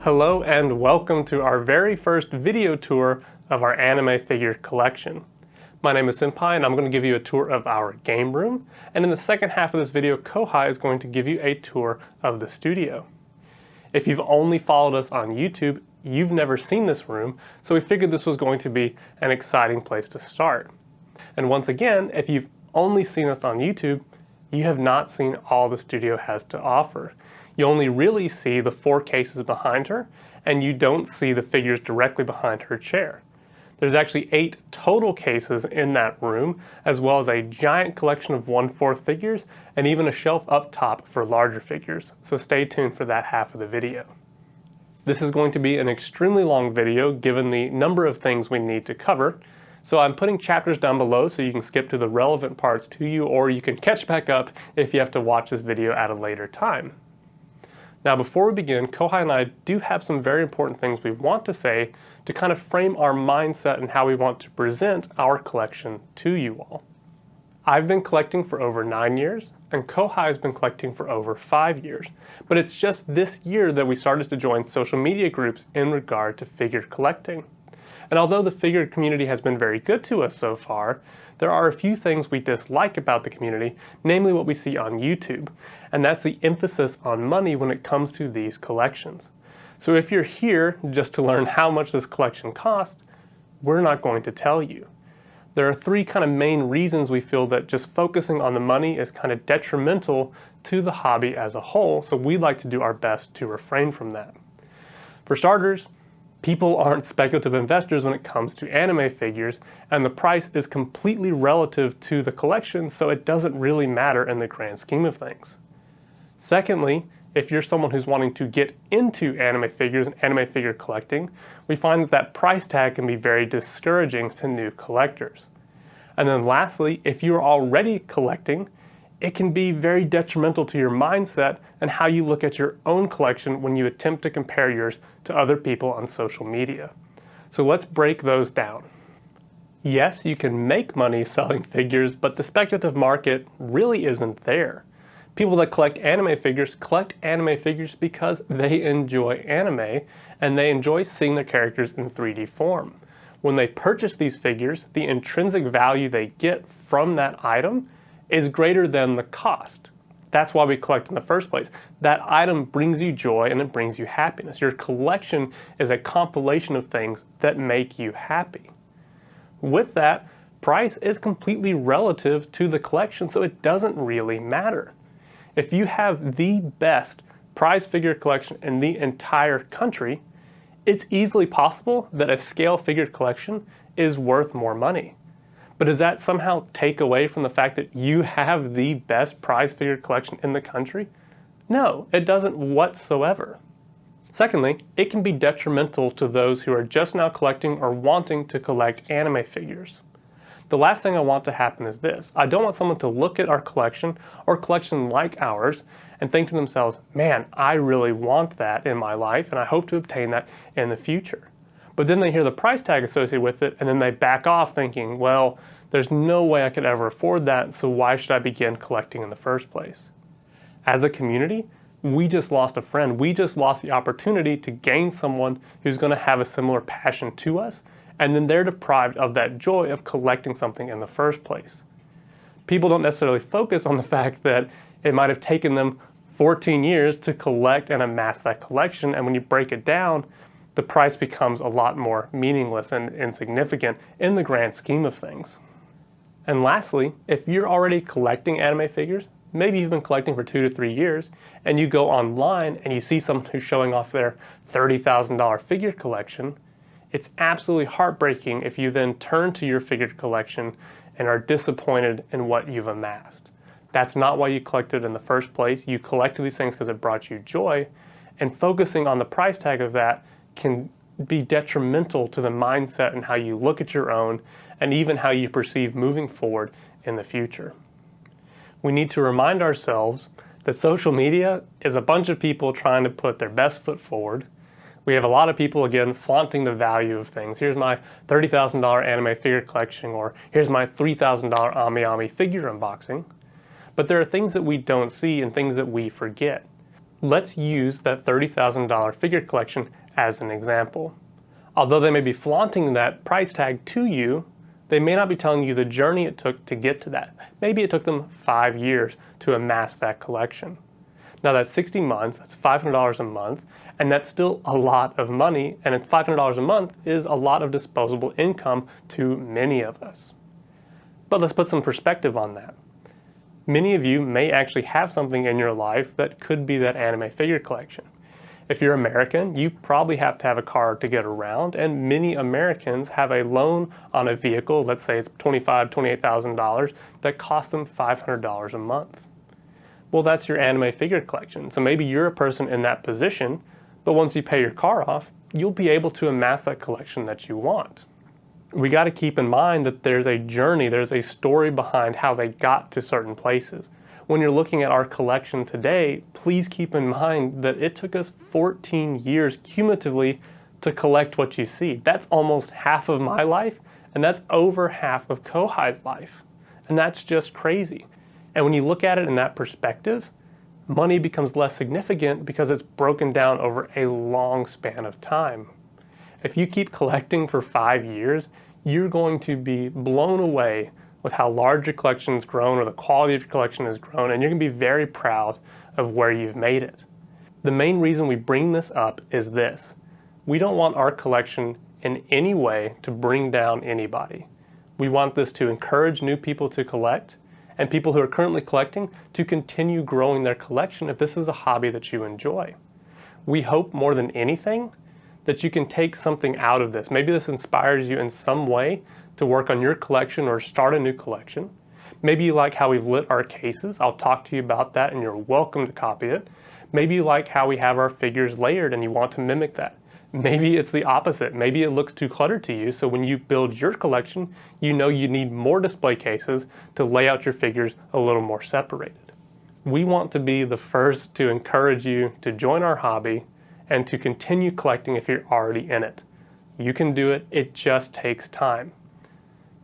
Hello and welcome to our very first video tour of our anime figure collection. My name is Senpai and I'm going to give you a tour of our game room, and in the second half of this video, Kohai is going to give you a tour of the studio. If you've only followed us on YouTube, you've never seen this room, so we figured this was going to be an exciting place to start. And once again, if you've only seen us on YouTube, you have not seen all the studio has to offer. You only really see the 4 cases behind her, and you don't see the figures directly behind her chair. There's actually 8 total cases in that room, as well as a giant collection of 1/4 figures, and even a shelf up top for larger figures, so stay tuned for that half of the video. This is going to be an extremely long video given the number of things we need to cover, so I'm putting chapters down below so you can skip to the relevant parts to you, or you can catch back up if you have to watch this video at a later time. Now before we begin, Kohai and I do have some very important things we want to say to kind of frame our mindset and how we want to present our collection to you all. I've been collecting for over 9 years, and Kohai has been collecting for over 5 years, but it's just this year that we started to join social media groups in regard to figure collecting. And although the figure community has been very good to us so far, there are a few things we dislike about the community, namely what we see on YouTube, and that's the emphasis on money when it comes to these collections. So if you're here just to learn how much this collection costs, we're not going to tell you. There are 3 kind of main reasons we feel that just focusing on the money is kind of detrimental to the hobby as a whole, so we'd like to do our best to refrain from that. For starters, people aren't speculative investors when it comes to anime figures, and the price is completely relative to the collection, so it doesn't really matter in the grand scheme of things. Secondly, if you're someone who's wanting to get into anime figures and anime figure collecting, we find that price tag can be very discouraging to new collectors. And then lastly, if you're already collecting, it can be very detrimental to your mindset and how you look at your own collection when you attempt to compare yours to other people on social media. So let's break those down. Yes, you can make money selling figures, but the speculative market really isn't there. People that collect anime figures because they enjoy anime and they enjoy seeing their characters in 3D form. When they purchase these figures, the intrinsic value they get from that item is greater than the cost. That's why we collect in the first place. That item brings you joy and it brings you happiness. Your collection is a compilation of things that make you happy. With that, price is completely relative to the collection, so it doesn't really matter. If you have the best prize figure collection in the entire country, it's easily possible that a scale figure collection is worth more money. But does that somehow take away from the fact that you have the best prize figure collection in the country? No, it doesn't whatsoever. Secondly, it can be detrimental to those who are just now collecting or wanting to collect anime figures. The last thing I want to happen is this. I don't want someone to look at our collection or collection like ours and think to themselves, man, I really want that in my life and I hope to obtain that in the future. But then they hear the price tag associated with it and then they back off thinking, well, there's no way I could ever afford that, so why should I begin collecting in the first place? As a community, we just lost a friend. We just lost the opportunity to gain someone who's going to have a similar passion to us, and then they're deprived of that joy of collecting something in the first place. People don't necessarily focus on the fact that it might have taken them 14 years to collect and amass that collection, and when you break it down, the price becomes a lot more meaningless and insignificant in the grand scheme of things. And lastly, if you're already collecting anime figures, maybe you've been collecting for 2 to 3 years, and you go online and you see someone who's showing off their $30,000 figure collection, it's absolutely heartbreaking if you then turn to your figure collection and are disappointed in what you've amassed. That's not why you collected in the first place. You collected these things because it brought you joy, and focusing on the price tag of that can be detrimental to the mindset and how you look at your own and even how you perceive moving forward in the future. We need to remind ourselves that social media is a bunch of people trying to put their best foot forward. We have a lot of people, again, flaunting the value of things. Here's my $30,000 anime figure collection, or here's my $3,000 Ami figure unboxing. But there are things that we don't see and things that we forget. Let's use that $30,000 figure collection as an example. Although they may be flaunting that price tag to you, they may not be telling you the journey it took to get to that. Maybe it took them 5 years to amass that collection. Now that's 60 months, that's $500 a month, and that's still a lot of money, and $500 a month is a lot of disposable income to many of us. But let's put some perspective on that. Many of you may actually have something in your life that could be that anime figure collection. If you're American, you probably have to have a car to get around, and many Americans have a loan on a vehicle, let's say it's $25,000, $28,000, that costs them $500 a month. Well, that's your anime figure collection. So maybe you're a person in that position, but once you pay your car off, you'll be able to amass that collection that you want. We got to keep in mind that there's a journey, there's a story behind how they got to certain places. When you're looking at our collection today, please keep in mind that it took us 14 years cumulatively to collect what you see. That's almost half of my life, and that's over half of Kohai's life. And that's just crazy. And when you look at it in that perspective, money becomes less significant because it's broken down over a long span of time. If you keep collecting for 5 years, you're going to be blown away with how large your collection has grown or the quality of your collection has grown, and you're going to be very proud of where you've made it. The main reason we bring this up is this. We don't want our collection in any way to bring down anybody. We want this to encourage new people to collect, and people who are currently collecting to continue growing their collection if this is a hobby that you enjoy. We hope more than anything that you can take something out of this. Maybe this inspires you in some way to work on your collection or start a new collection. Maybe you like how we've lit our cases. I'll talk to you about that and you're welcome to copy it. Maybe you like how we have our figures layered and you want to mimic that. Maybe it's the opposite. Maybe it looks too cluttered to you, so when you build your collection, you know you need more display cases to lay out your figures a little more separated. We want to be the first to encourage you to join our hobby and to continue collecting if you're already in it. You can do it, it just takes time.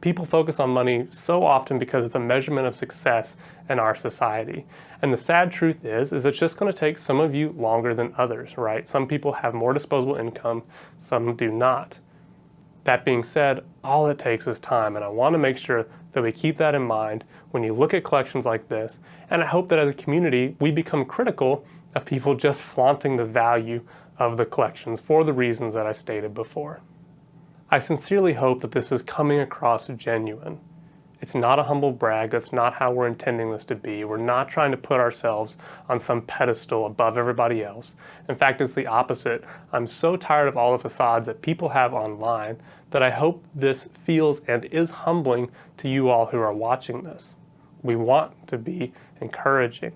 People focus on money so often because it's a measurement of success in our society. And the sad truth is it's just going to take some of you longer than others, right? Some people have more disposable income, some do not. That being said, all it takes is time, and I want to make sure that we keep that in mind when you look at collections like this. And I hope that as a community, we become critical of people just flaunting the value of the collections for the reasons that I stated before. I sincerely hope that this is coming across genuine. It's not a humble brag. That's not how we're intending this to be. We're not trying to put ourselves on some pedestal above everybody else. In fact, it's the opposite. I'm so tired of all the facades that people have online that I hope this feels and is humbling to you all who are watching this. We want to be encouraging.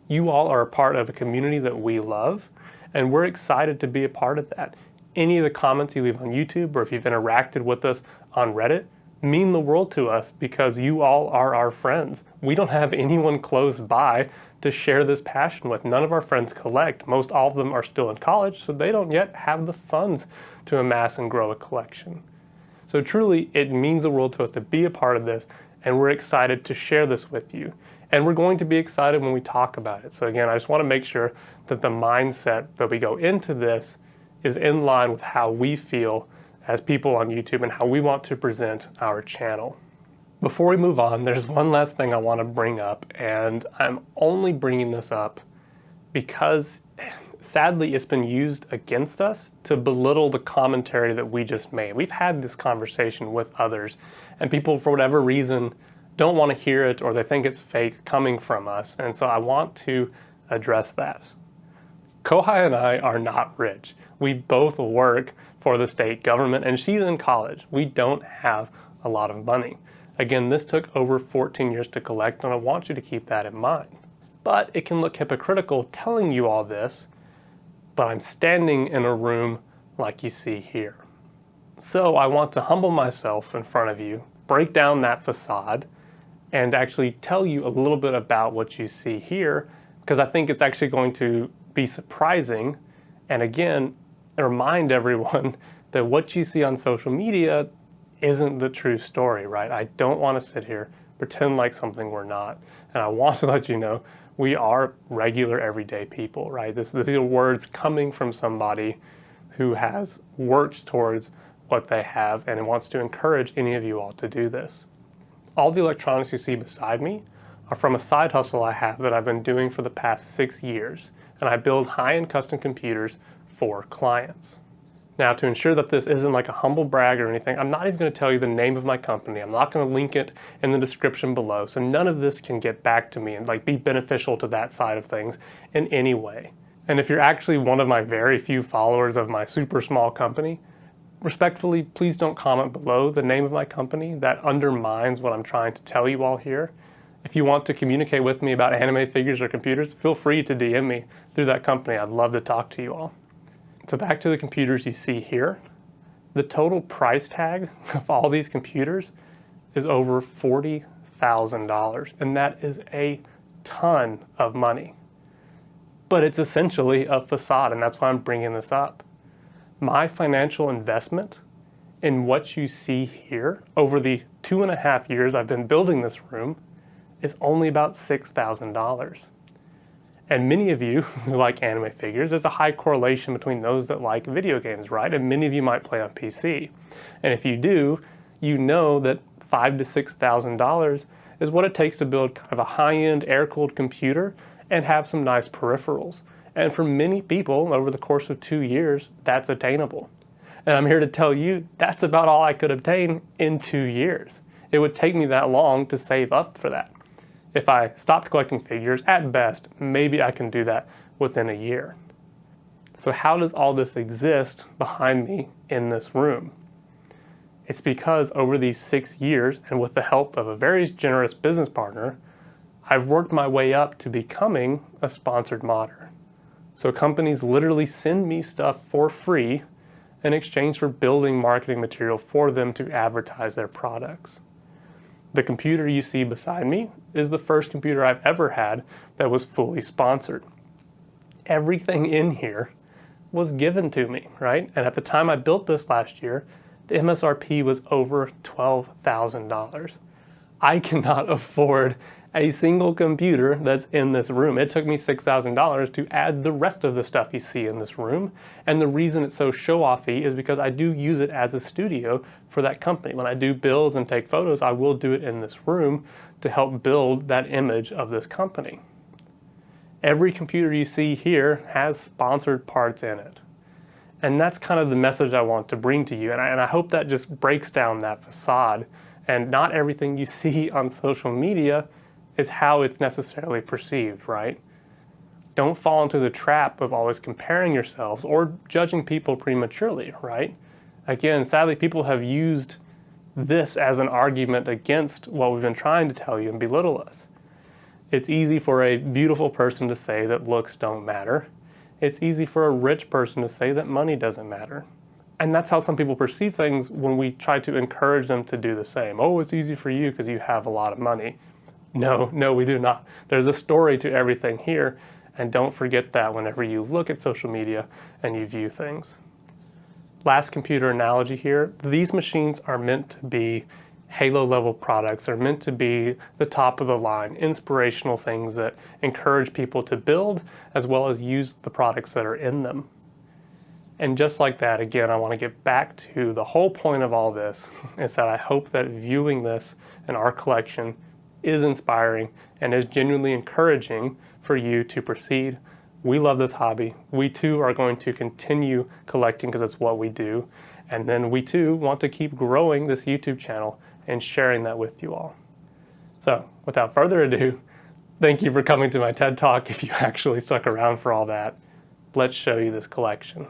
You all are a part of a community that we love, and we're excited to be a part of that. Any of the comments you leave on YouTube, or if you've interacted with us on Reddit, mean the world to us because you all are our friends. We don't have anyone close by to share this passion with. None of our friends collect. Most all of them are still in college, so they don't yet have the funds to amass and grow a collection. So truly, it means the world to us to be a part of this, and we're excited to share this with you. And we're going to be excited when we talk about it. So again, I just want to make sure that the mindset that we go into this is in line with how we feel as people on YouTube and how we want to present our channel. Before we move on, there's one last thing I want to bring up, and I'm only bringing this up because sadly it's been used against us to belittle the commentary that we just made. We've had this conversation with others, and people for whatever reason don't want to hear it or they think it's fake coming from us, and so I want to address that. Kohai and I are not rich. We both work for the state government, and she's in college. We don't have a lot of money. Again, this took over 14 years to collect, and I want you to keep that in mind. But it can look hypocritical telling you all this, but I'm standing in a room like you see here. So I want to humble myself in front of you, break down that facade, and actually tell you a little bit about what you see here, because I think it's actually going to be surprising, and again, remind everyone that what you see on social media isn't the true story, right? I don't want to sit here pretend like something we're not. And I want to let you know, we are regular everyday people, right? These are words coming from somebody who has worked towards what they have and wants to encourage any of you all to do this. All the electronics you see beside me are from a side hustle I have that I've been doing for the past 6 years, and I build high-end custom computers for clients. Now, to ensure that this isn't like a humble brag or anything, I'm not even going to tell you the name of my company. I'm not going to link it in the description below, so none of this can get back to me and like be beneficial to that side of things in any way. And if you're actually one of my very few followers of my super small company, respectfully, please don't comment below the name of my company. That undermines what I'm trying to tell you all here. If you want to communicate with me about anime figures or computers, feel free to DM me through that company. I'd love to talk to you all. So back to the computers you see here. The total price tag of all these computers is over $40,000, and that is a ton of money. But it's essentially a facade, and that's why I'm bringing this up. My financial investment in what you see here over the 2.5 years I've been building this room is only about $6,000. And many of you who like anime figures, there's a high correlation between those that like video games, right? And many of you might play on PC. And if you do, you know that $5,000 to $6,000 is what it takes to build kind of a high-end air-cooled computer and have some nice peripherals. And for many people, over the course of 2 years, that's attainable. And I'm here to tell you, that's about all I could obtain in 2 years. It would take me that long to save up for that. If I stopped collecting figures, at best, maybe I can do that within a year. So how does all this exist behind me in this room? It's because over these 6 years, and with the help of a very generous business partner, I've worked my way up to becoming a sponsored modder. So companies literally send me stuff for free in exchange for building marketing material for them to advertise their products. The computer you see beside me is the first computer I've ever had that was fully sponsored. Everything in here was given to me, right? And at the time I built this last year, the MSRP was over $12,000. I cannot afford a single computer that's in this room. It took me $6,000 to add the rest of the stuff you see in this room. And the reason it's so show-offy is because I do use it as a studio for that company. When I do builds and take photos, I will do it in this room to help build that image of this company. Every computer you see here has sponsored parts in it. And that's kind of the message I want to bring to you. And I hope that just breaks down that facade. And not everything you see on social media is how it's necessarily perceived, right? Don't fall into the trap of always comparing yourselves or judging people prematurely, right? Again, sadly, people have used this as an argument against what we've been trying to tell you and belittle us. It's easy for a beautiful person to say that looks don't matter. It's easy for a rich person to say that money doesn't matter. And that's how some people perceive things when we try to encourage them to do the same. Oh, it's easy for you because you have a lot of money. No, we do not. There's a story to everything here, and don't forget that whenever you look at social media and you view things. Last computer analogy here, these machines are meant to be Halo level products. They're meant to be the top of the line, inspirational things that encourage people to build as well as use the products that are in them. And just like that, again, I want to get back to the whole point of all this is that I hope that viewing this in our collection is inspiring and is genuinely encouraging for you to proceed. We love this hobby. We too are going to continue collecting because it's what we do. And then we too want to keep growing this YouTube channel and sharing that with you all. So without further ado, thank you for coming to my TED Talk if you actually stuck around for all that. Let's show you this collection.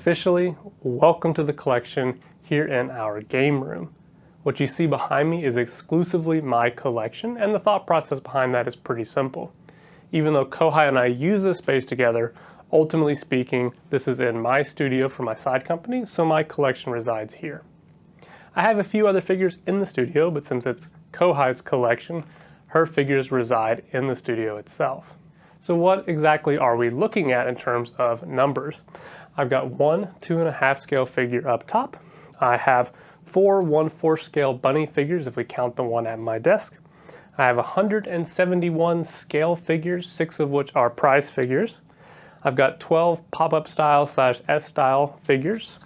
officially, welcome to the collection here in our game room. What you see behind me is exclusively my collection, and the thought process behind that is pretty simple. Even though Kohai and I use this space together, ultimately speaking, this is in my studio for my side company, so my collection resides here. I have a few other figures in the studio, but since it's Kohai's collection, her figures reside in the studio itself. So what exactly are we looking at in terms of numbers? I've got one 2.5 scale figure up top. I have 4 1/4 scale bunny figures if we count the one at my desk. I have 171 scale figures, 6 of which are prize figures. I've got 12 pop-up style / S style figures.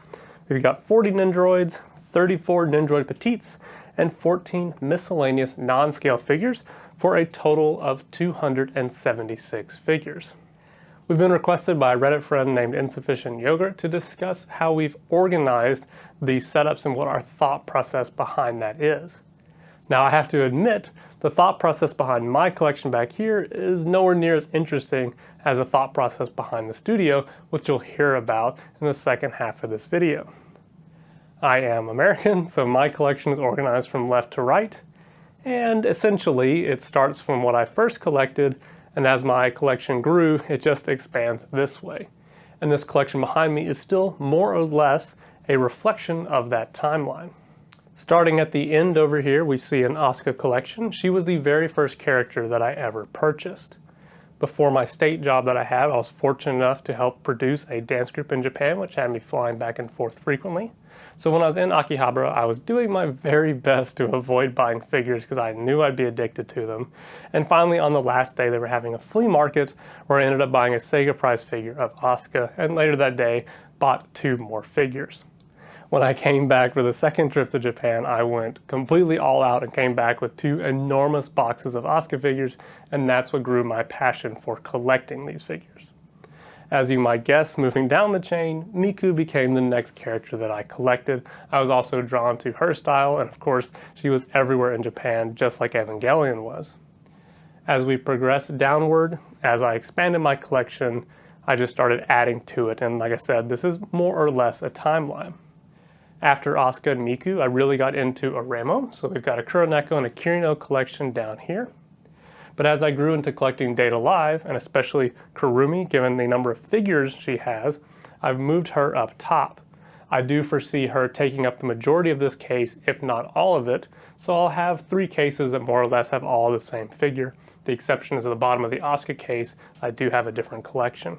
We've got 40 Nindroids, 34 Nindroid Petites, and 14 miscellaneous non-scale figures for a total of 276 figures. We've been requested by a Reddit friend named Insufficient Yogurt to discuss how we've organized these setups and what our thought process behind that is. Now I have to admit, the thought process behind my collection back here is nowhere near as interesting as the thought process behind the studio, which you'll hear about in the second half of this video. I am American, so my collection is organized from left to right, and essentially it starts from what I first collected, and as my collection grew, it just expands this way. And this collection behind me is still more or less a reflection of that timeline. Starting at the end over here, we see an Asuka collection. She was the very first character that I ever purchased. Before my state job that I had, I was fortunate enough to help produce a dance group in Japan, which had me flying back and forth frequently. So when I was in Akihabara, I was doing my very best to avoid buying figures because I knew I'd be addicted to them. And finally, on the last day, they were having a flea market where I ended up buying a Sega prize figure of Asuka, and later that day, bought 2 more figures. When I came back for the second trip to Japan, I went completely all out and came back with 2 enormous boxes of Asuka figures, and that's what grew my passion for collecting these figures. As you might guess, moving down the chain, Miku became the next character that I collected. I was also drawn to her style, and of course, she was everywhere in Japan, just like Evangelion was. As we progressed downward, as I expanded my collection, I just started adding to it, and like I said, this is more or less a timeline. After Asuka and Miku, I really got into a Remo, so we've got a Kuroneko and a Kirino collection down here. But as I grew into collecting Data Live, and especially Kurumi, given the number of figures she has, I've moved her up top. I do foresee her taking up the majority of this case, if not all of it, so I'll have 3 cases that more or less have all the same figure. The exception is at the bottom of the Asuka case, I do have a different collection.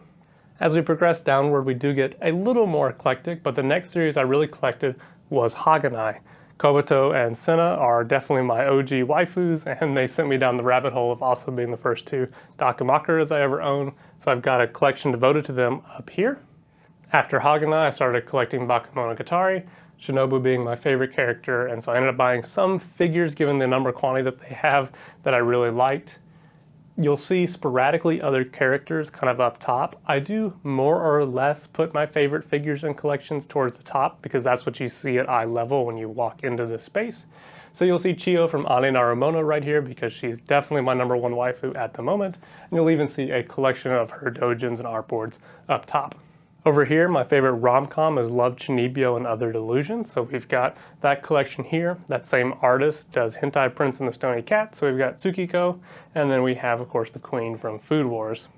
As we progress downward, we do get a little more eclectic, but the next series I really collected was Haganai. Kobato and Senna are definitely my OG waifus, and they sent me down the rabbit hole of also being the first 2 Dakimakuras I ever owned, so I've got a collection devoted to them up here. After Haganai, I started collecting Bakemonogatari, Shinobu being my favorite character, and so I ended up buying some figures given the number quantity that they have that I really liked. You'll see sporadically other characters kind of up top. I do more or less put my favorite figures and collections towards the top because that's what you see at eye level when you walk into this space. So you'll see Chiyo from Ane Narumono right here because she's definitely my number 1 waifu at the moment. And you'll even see a collection of her dojins and artboards up top. Over here, my favorite rom-com is Love, Chinibyo, and Other Delusions. So we've got that collection here. That same artist does Hentai Prince and the Stony Cat. So we've got Tsukiko, and then we have, of course, the Queen from Food Wars.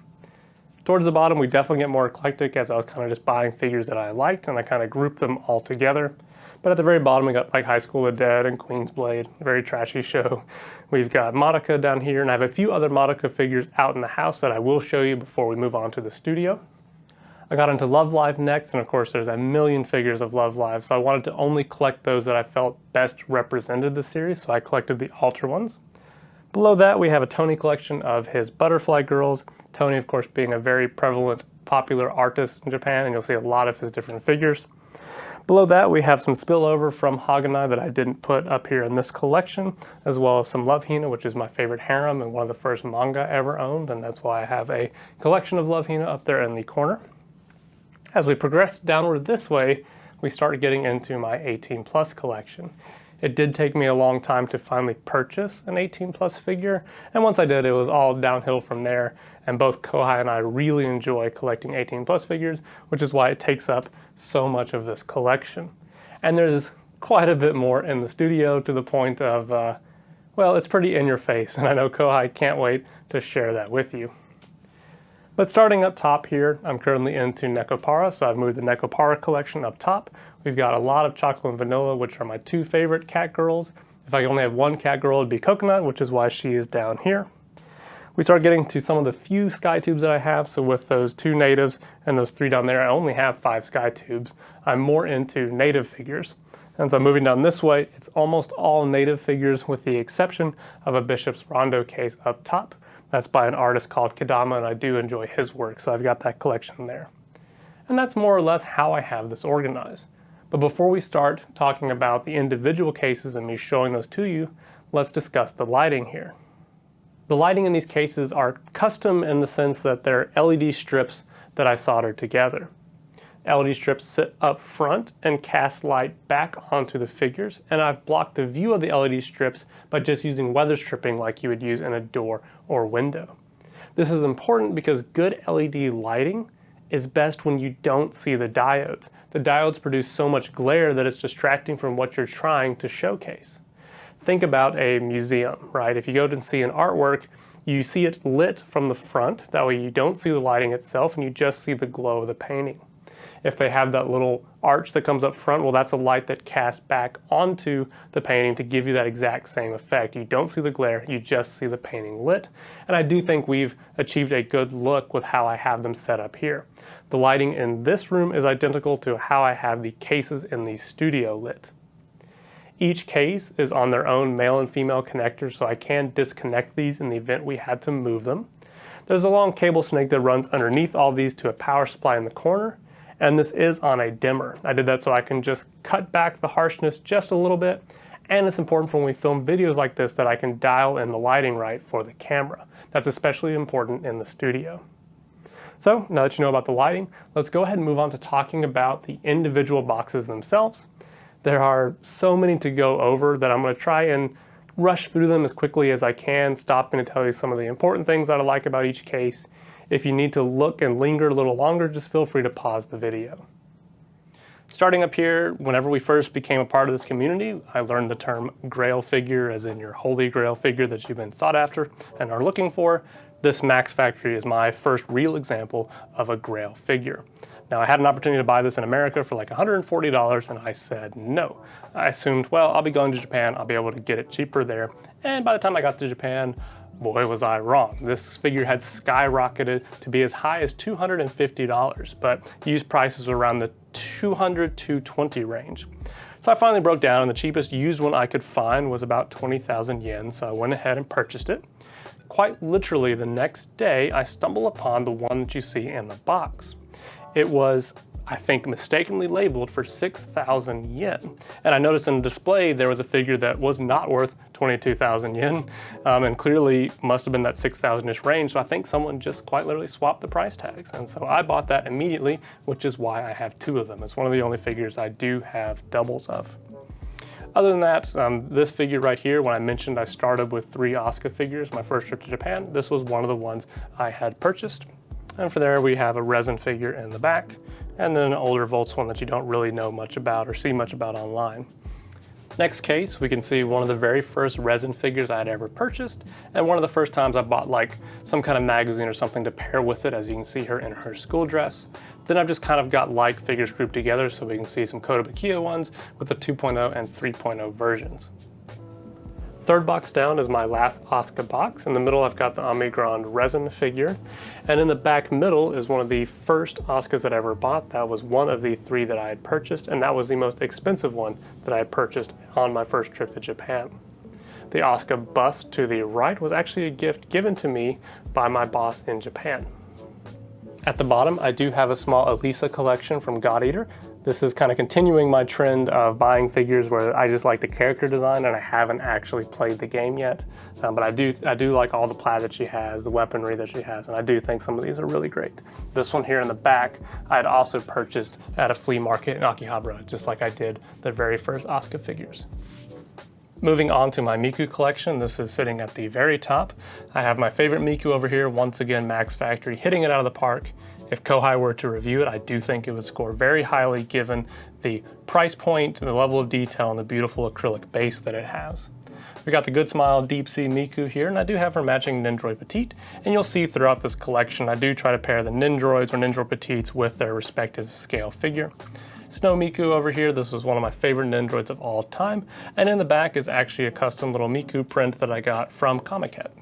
Towards the bottom, we definitely get more eclectic as I was kind of just buying figures that I liked, and I kind of grouped them all together. But at the very bottom, we got like High School of the Dead and Queen's Blade, a very trashy show. We've got Madoka down here, and I have a few other Madoka figures out in the house that I will show you before we move on to the studio. I got into Love Live next, and of course there's a million figures of Love Live, so I wanted to only collect those that I felt best represented the series, so I collected the Ultra ones. Below that we have a Tony collection of his Butterfly Girls, Tony of course being a very prevalent, popular artist in Japan, and you'll see a lot of his different figures. Below that we have some spillover from Haganai that I didn't put up here in this collection, as well as some Love Hina, which is my favorite harem and one of the first manga I ever owned, and that's why I have a collection of Love Hina up there in the corner. As we progress downward this way, we start getting into my 18 plus collection. It did take me a long time to finally purchase an 18 plus figure, and once I did, it was all downhill from there, and both Kohai and I really enjoy collecting 18 plus figures, which is why it takes up so much of this collection. And there's quite a bit more in the studio, to the point of, well, it's pretty in your face, and I know Kohai can't wait to share that with you. But starting up top here, I'm currently into Nekopara, so I've moved the Nekopara collection up top. We've got a lot of chocolate and vanilla, which are my two favorite cat girls. If I only have one cat girl, it'd be Coconut, which is why she is down here. We start getting to some of the few sky tubes that I have, so with those two natives and those three down there, I only have 5 sky tubes. I'm more into native figures. And so moving down this way, it's almost all native figures with the exception of a Bishop's Rondo case up top. That's by an artist called Kadama, and I do enjoy his work, so I've got that collection there. And that's more or less how I have this organized. But before we start talking about the individual cases and me showing those to you, let's discuss the lighting here. The lighting in these cases are custom in the sense that they're LED strips that I soldered together. LED strips sit up front and cast light back onto the figures, and I've blocked the view of the LED strips by just using weather stripping like you would use in a door or window. This is important because good LED lighting is best when you don't see the diodes. The diodes produce so much glare that it's distracting from what you're trying to showcase. Think about a museum, right? If you go and see an artwork, you see it lit from the front. That way you don't see the lighting itself and you just see the glow of the painting. If they have that little arch that comes up front, well, that's a light that casts back onto the painting to give you that exact same effect. You don't see the glare, you just see the painting lit. And I do think we've achieved a good look with how I have them set up here. The lighting in this room is identical to how I have the cases in the studio lit. Each case is on their own male and female connectors, so I can disconnect these in the event we had to move them. There's a long cable snake that runs underneath all these to a power supply in the corner, and this is on a dimmer. I did that so I can just cut back the harshness just a little bit, and it's important for when we film videos like this that I can dial in the lighting right for the camera. That's especially important in the studio. So now that you know about the lighting, let's go ahead and move on to talking about the individual boxes themselves. There are so many to go over that I'm going to try and rush through them as quickly as I can, stopping to tell you some of the important things that I like about each case. If you need to look and linger a little longer, just feel free to pause the video. Starting up here, whenever we first became a part of this community, I learned the term Grail figure, as in your holy Grail figure that you've been sought after and are looking for. This Max Factory is my first real example of a Grail figure. Now, I had an opportunity to buy this in America for like $140, and I said no. I assumed, well, I'll be going to Japan, I'll be able to get it cheaper there. And by the time I got to Japan, boy, was I wrong. This figure had skyrocketed to be as high as $250, but used prices were around the $200 to $220 range. So I finally broke down, and the cheapest used one I could find was about 20,000 yen, so I went ahead and purchased it. Quite literally, the next day, I stumbled upon the one that you see in the box. It was, I think, mistakenly labeled for 6,000 yen. And I noticed in the display there was a figure that was not worth 22,000 yen, and clearly must have been that 6,000-ish range, so I think someone just quite literally swapped the price tags. And so I bought that immediately, which is why I have 2 of them. It's one of the only figures I do have doubles of. Other than that, this figure right here, when I mentioned I started with 3 Asuka figures my first trip to Japan, this was one of the ones I had purchased. And for there we have a resin figure in the back, and then an older Volts one that you don't really know much about or see much about online. Next case, we can see one of the very first resin figures I had ever purchased, and one of the first times I bought like some kind of magazine or something to pair with it, as you can see her in her school dress. Then I've just kind of got like figures grouped together so we can see some Kotobukiya ones with the 2.0 and 3.0 versions. Third box down is my last Asuka box. In the middle I've got the Ami Grande resin figure, and in the back middle is one of the first Asukas that I ever bought. That was one of the 3 that I had purchased, and that was the most expensive one that I had purchased on my first trip to Japan. The Asuka bust to the right was actually a gift given to me by my boss in Japan. At the bottom I do have a small Elisa collection from God Eater. This is kind of continuing my trend of buying figures where I just like the character design and I haven't actually played the game yet. But I do like all the plaid that she has, the weaponry that she has, and I do think some of these are really great. This one here in the back, I had also purchased at a flea market in Akihabara, just like I did the very first Asuka figures. Moving on to my Miku collection, this is sitting at the very top. I have my favorite Miku over here, once again Max Factory, hitting it out of the park. If Kohai were to review it, I do think it would score very highly given the price point, the level of detail, and the beautiful acrylic base that it has. We got the Good Smile Deep Sea Miku here, and I do have her matching Nindroid Petite, and you'll see throughout this collection I do try to pair the Nindroids or Nindroid Petites with their respective scale figure. Snow Miku over here, this was one of my favorite Nindroids of all time, and in the back is actually a custom little Miku print that I got from Comic Cat.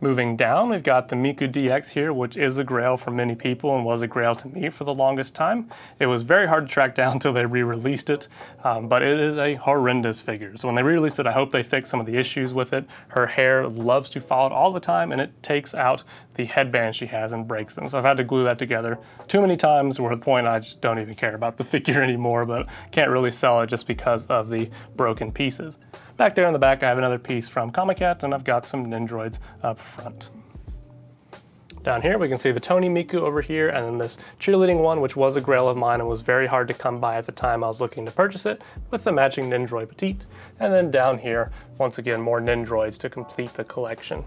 Moving down, we've got the Miku DX here, which is a grail for many people and was a grail to me for the longest time. It was very hard to track down until they re-released it, but it is a horrendous figure. So when they re-released it, I hope they fix some of the issues with it. Her hair loves to fall out all the time, and it takes out the headband she has and breaks them. So I've had to glue that together too many times, where the point I just don't even care about the figure anymore, but can't really sell it just because of the broken pieces. Back there in the back, I have another piece from Comic Cat, and I've got some Nindroids up front. Down here, we can see the Tony Miku over here, and then this cheerleading one, which was a grail of mine and was very hard to come by at the time I was looking to purchase it, with the matching Nindroid Petite. And then down here, once again, more Nindroids to complete the collection.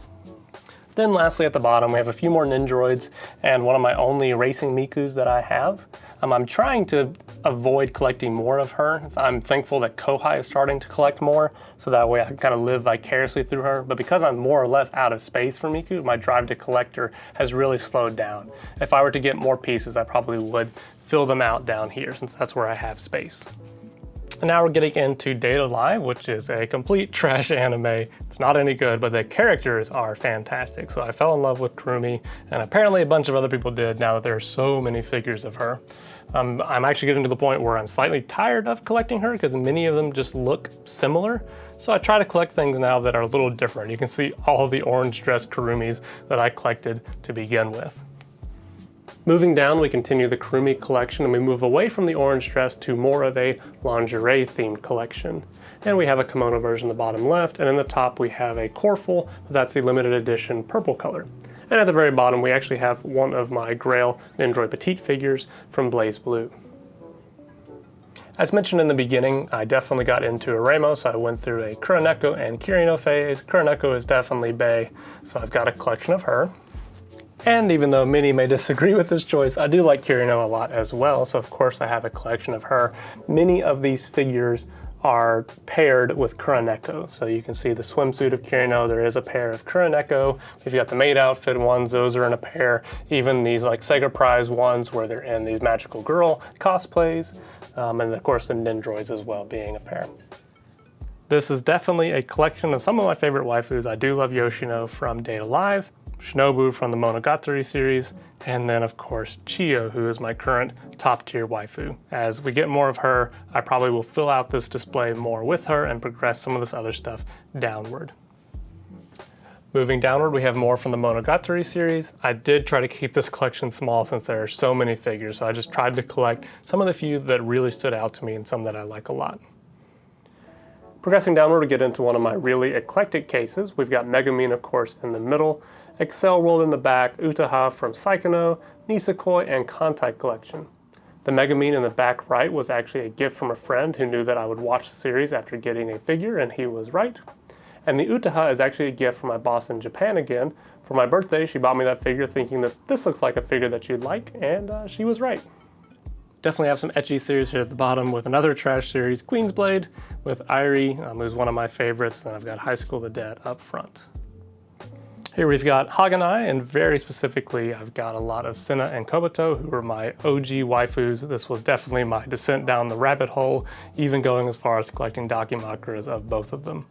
Then lastly at the bottom, we have a few more Nindroids and one of my only racing Mikus that I have. I'm trying to avoid collecting more of her. I'm thankful that Kohai is starting to collect more, so that way I can kind of live vicariously through her. But because I'm more or less out of space for Miku, my drive to collect her has really slowed down. If I were to get more pieces, I probably would fill them out down here, since that's where I have space. And now we're getting into Data Live, which is a complete trash anime. It's not any good, but the characters are fantastic. So I fell in love with Kurumi, and apparently a bunch of other people did now that there are so many figures of her. I'm actually getting to the point where I'm slightly tired of collecting her because many of them just look similar. So I try to collect things now that are a little different. You can see all of the orange dress Kurumis that I collected to begin with. Moving down, we continue the Kurumi collection and we move away from the orange dress to more of a lingerie themed collection. And we have a kimono version in the bottom left, and in the top we have a Corful, but that's the limited edition purple color. And at the very bottom we actually have one of my Grail Nindroid Petite figures from Blaze Blue. As mentioned in the beginning, I definitely got into Aremo, so I went through a Kuroneko and Kirino phase. Kuroneko is definitely bae, so I've got a collection of her. And even though many may disagree with this choice, I do like Kirino a lot as well, so of course I have a collection of her. Many of these figures are paired with Kuroneko. So you can see the swimsuit of Kirino, there is a pair of Kuroneko. We've got the maid outfit ones, those are in a pair. Even these like Sega Prize ones where they're in these magical girl cosplays. And of course the Nindroids as well being a pair. This is definitely a collection of some of my favorite waifus. I do love Yoshino from Data Live, Shinobu from the Monogatari series, and then of course Chiyo, who is my current top tier waifu. As we get more of her, I probably will fill out this display more with her and progress some of this other stuff downward. Moving downward, we have more from the Monogatari series. I did try to keep this collection small since there are so many figures, so I just tried to collect some of the few that really stood out to me and some that I like a lot. Progressing downward, we get into one of my really eclectic cases. We've got Megumin, of course, in the middle, Excel World in the back, Utaha from Saikano, Nisekoi, and Kantai collection. The Megumin in the back right was actually a gift from a friend who knew that I would watch the series after getting a figure, and he was right. And the Utaha is actually a gift from my boss in Japan again. For my birthday, she bought me that figure thinking that this looks like a figure that you'd like, and she was right. Definitely have some ecchi series here at the bottom with another trash series, Queen's Blade, with Airi, who's one of my favorites, and I've got High School of the Dead up front. Here we've got Haganai, and very specifically, I've got a lot of Senna and Kobato, who are my OG waifus. This was definitely my descent down the rabbit hole, even going as far as collecting Dakimakuras of both of them.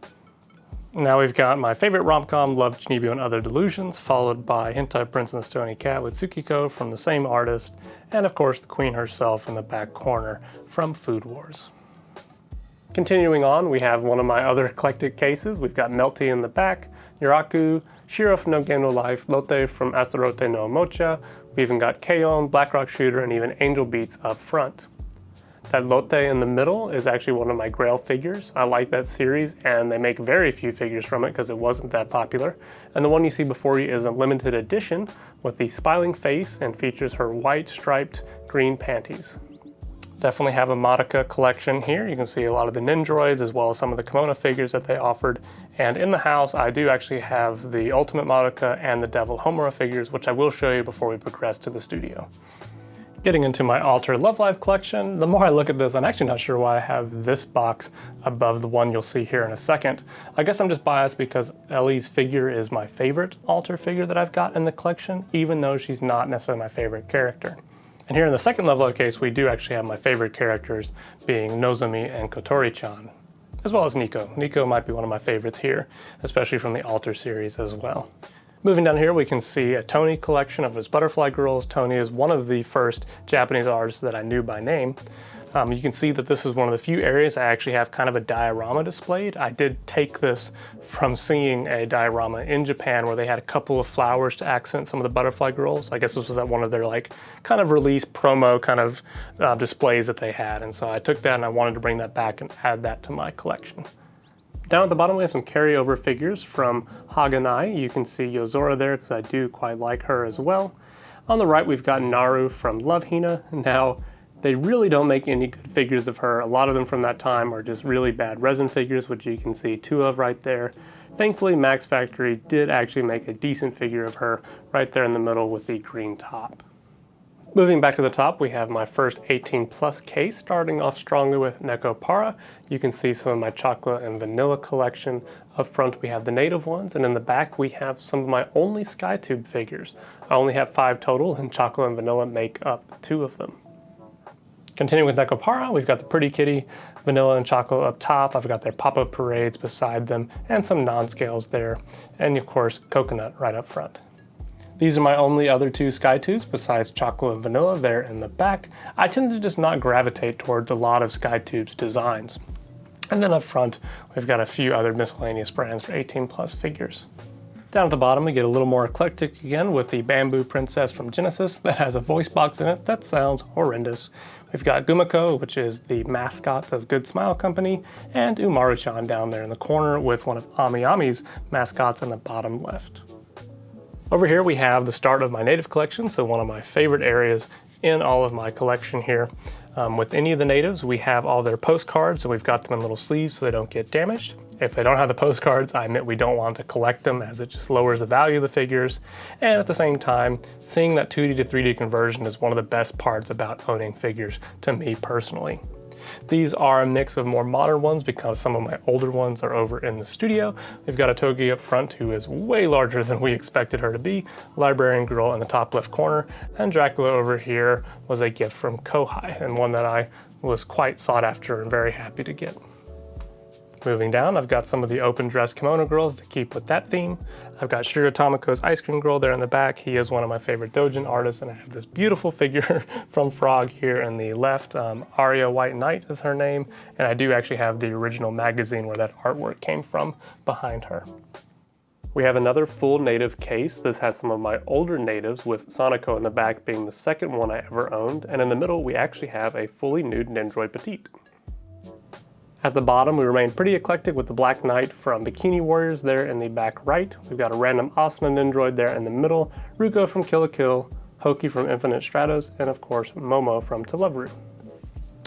Now we've got my favorite rom-com, Love, Chinibyo, and Other Delusions, followed by Hentai Prince and the Stony Cat with Tsukiko from the same artist, and of course the queen herself in the back corner from Food Wars. Continuing on, we have one of my other eclectic cases. We've got Melty in the back, Yuraku, Shiro from No Game No Life, Lotte from Astarote no Mocha. We even got Keion, Black Rock Shooter, and even Angel Beats up front. That Lotte in the middle is actually one of my Grail figures. I like that series, and they make very few figures from it because it wasn't that popular. And the one you see before you is a limited edition with the smiling face and features her white striped green panties. Definitely have a Madoka collection here. You can see a lot of the Nindroids as well as some of the kimono figures that they offered. And in the house, I do actually have the Ultimate Madoka and the Devil Homura figures, which I will show you before we progress to the studio. Getting into my Alter Love Life collection, the more I look at this, I'm actually not sure why I have this box above the one you'll see here in a second. I guess I'm just biased because Ellie's figure is my favorite Alter figure that I've got in the collection, even though she's not necessarily my favorite character. And here in the second level of case, we do actually have my favorite characters being Nozomi and Kotori-chan, as well as Nico. Nico might be one of my favorites here, especially from the Alter series as well. Moving down here, we can see a Tony collection of his Butterfly Girls. Tony is one of the first Japanese artists that I knew by name. You can see that this is one of the few areas I actually have kind of a diorama displayed. I did take this from seeing a diorama in Japan where they had a couple of flowers to accent some of the Butterfly Girls. I guess this was at one of their like kind of release promo kind of displays that they had. And so I took that and I wanted to bring that back and add that to my collection. Down at the bottom we have some carryover figures from Haganai. You can see Yozora there because I do quite like her as well. On the right we've got Naru from Love Hina. Now they really don't make any good figures of her. A lot of them from that time are just really bad resin figures, which you can see two of right there. Thankfully Max Factory did actually make a decent figure of her right there in the middle with the green top. Moving back to the top, we have my first 18 plus case, starting off strongly with Neko Para. You can see some of my chocolate and vanilla collection. Up front we have the native ones, and in the back we have some of my only Skytube figures. I only have 5 total, and chocolate and vanilla make up 2 of them. Continuing with Neko Para, we've got the Pretty Kitty, vanilla and chocolate up top. I've got their pop-up parades beside them, and some non-scales there, and of course coconut right up front. These are my only other 2 Skytubes besides chocolate and vanilla there in the back. I tend to just not gravitate towards a lot of Skytubes designs. And then up front, we've got a few other miscellaneous brands for 18 plus figures. Down at the bottom, we get a little more eclectic again with the Bamboo Princess from Genesis that has a voice box in it that sounds horrendous. We've got Gumiko, which is the mascot of Good Smile Company, and Umaru-chan down there in the corner with one of Ami Ami's mascots in the bottom left. Over here we have the start of my native collection, so one of my favorite areas in all of my collection here. With any of the natives, we have all their postcards, so we've got them in little sleeves so they don't get damaged. If they don't have the postcards, I admit we don't want to collect them as it just lowers the value of the figures. And at the same time, seeing that 2D to 3D conversion is one of the best parts about owning figures to me personally. These are a mix of more modern ones because some of my older ones are over in the studio. We've got a Togi up front who is way larger than we expected her to be, Librarian Girl in the top left corner, and Dracula over here was a gift from Kohai and one that I was quite sought after and very happy to get. Moving down, I've got some of the open dress kimono girls to keep with that theme. I've got Shiro Tomoko's Ice Cream Girl there in the back. He is one of my favorite doujin artists, and I have this beautiful figure from Frog here in the left. Aria White Knight is her name, and I do actually have the original magazine where that artwork came from behind her. We have another full native case. This has some of my older natives with Sonoko in the back being the second one I ever owned, and in the middle we actually have a fully nude Nindroid Petite. At the bottom, we remain pretty eclectic with the Black Knight from Bikini Warriors there in the back right. We've got a random Asuna Nindroid there in the middle, Ruko from Kill la Kill, Hoki from Infinite Stratos, and of course Momo from To Love Ru.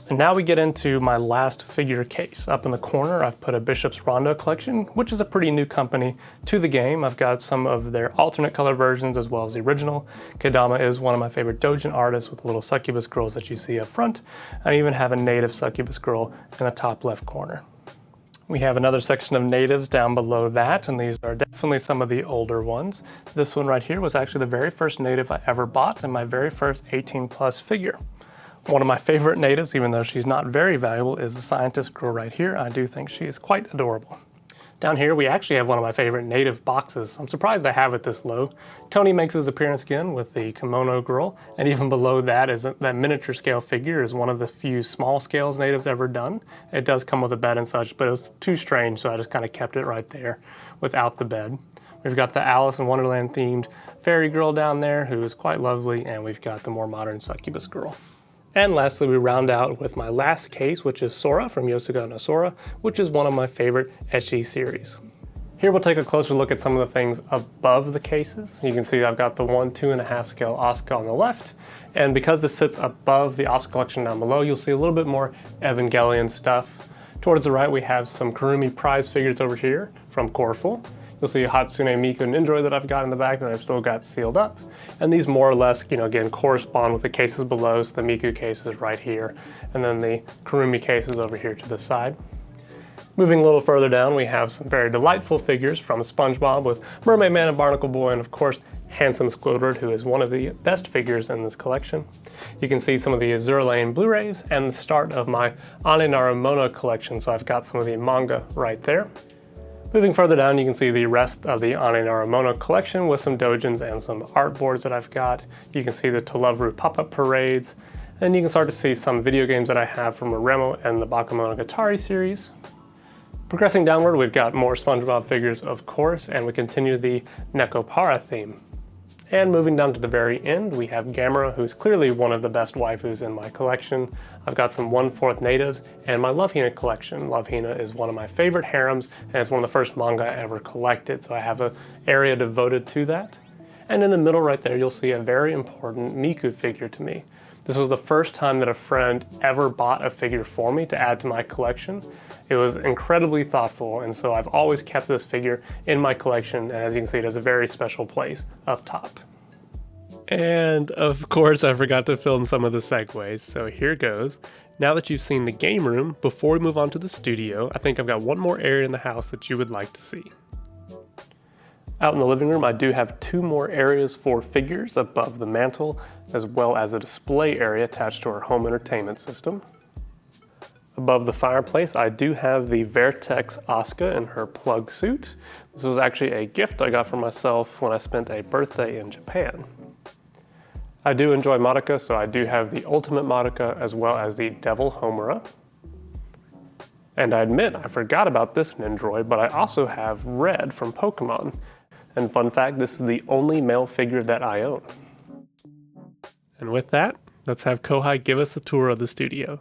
And now we get into my last figure case. Up in the corner, I've put a Bishop's Rondo collection, which is a pretty new company to the game. I've got some of their alternate color versions as well as the original. Kedama is one of my favorite doujin artists with the little succubus girls that you see up front. I even have a native succubus girl in the top left corner. We have another section of natives down below that, and these are definitely some of the older ones. This one right here was actually the very first native I ever bought and my very first 18 plus figure. One of my favorite natives, even though she's not very valuable, is the scientist girl right here. I do think she is quite adorable. Down here, we actually have one of my favorite native boxes. I'm surprised I have it this low. Tony makes his appearance again with the kimono girl, and even below that is that miniature scale figure is one of the few small scales natives ever done. It does come with a bed and such, but it was too strange, so I just kind of kept it right there without the bed. We've got the Alice in Wonderland themed fairy girl down there who is quite lovely, and we've got the more modern succubus girl. And lastly, we round out with my last case, which is Sora from Yosuga no Sora, which is one of my favorite ecchi series. Here we'll take a closer look at some of the things above the cases. You can see I've got the 1 2.5 scale Oscar on the left, and because this sits above the Oscar collection down below, you'll see a little bit more Evangelion stuff. Towards the right we have some Kurumi prize figures over here from Corfu. You'll see a Hatsune Miku Nindroid that I've got in the back that I've still got sealed up. And these more or less, again, correspond with the cases below, so the Miku case is right here, and then the Kurumi case is over here to the side. Moving a little further down, we have some very delightful figures from SpongeBob with Mermaid Man and Barnacle Boy, and of course, Handsome Squidward, who is one of the best figures in this collection. You can see some of the Azure Lane Blu-rays and the start of my Ane Narumono collection, so I've got some of the manga right there. Moving further down, you can see the rest of the Ane Narumono collection with some dojins and some artboards that I've got. You can see the Tolovru pop-up parades, and you can start to see some video games that I have from Remo and the Bakemonogatari series. Progressing downward, we've got more SpongeBob figures, of course, and we continue the Nekopara theme. And moving down to the very end, we have Gamera, who's clearly one of the best waifus in my collection. I've got some 1/4 natives, and my Love Hina collection. Love Hina is one of my favorite harems, and it's one of the first manga I ever collected, so I have an area devoted to that. And in the middle right there, you'll see a very important Miku figure to me. This was the first time that a friend ever bought a figure for me to add to my collection. It was incredibly thoughtful, and so I've always kept this figure in my collection, and as you can see, it has a very special place up top. And of course, I forgot to film some of the segues, so here goes. Now that you've seen the game room, before we move on to the studio, I think I've got one more area in the house that you would like to see. Out in the living room, I do have 2 more areas for figures above the mantle, as well as a display area attached to our home entertainment system. Above the fireplace, I do have the Vertex Asuka in her plug suit. This was actually a gift I got for myself when I spent a birthday in Japan. I do enjoy Madoka, so I do have the Ultimate Madoka as well as the Devil Homura. And I admit, I forgot about this Nindroid, but I also have Red from Pokemon. And fun fact, this is the only male figure that I own. And with that, let's have Kohai give us a tour of the studio.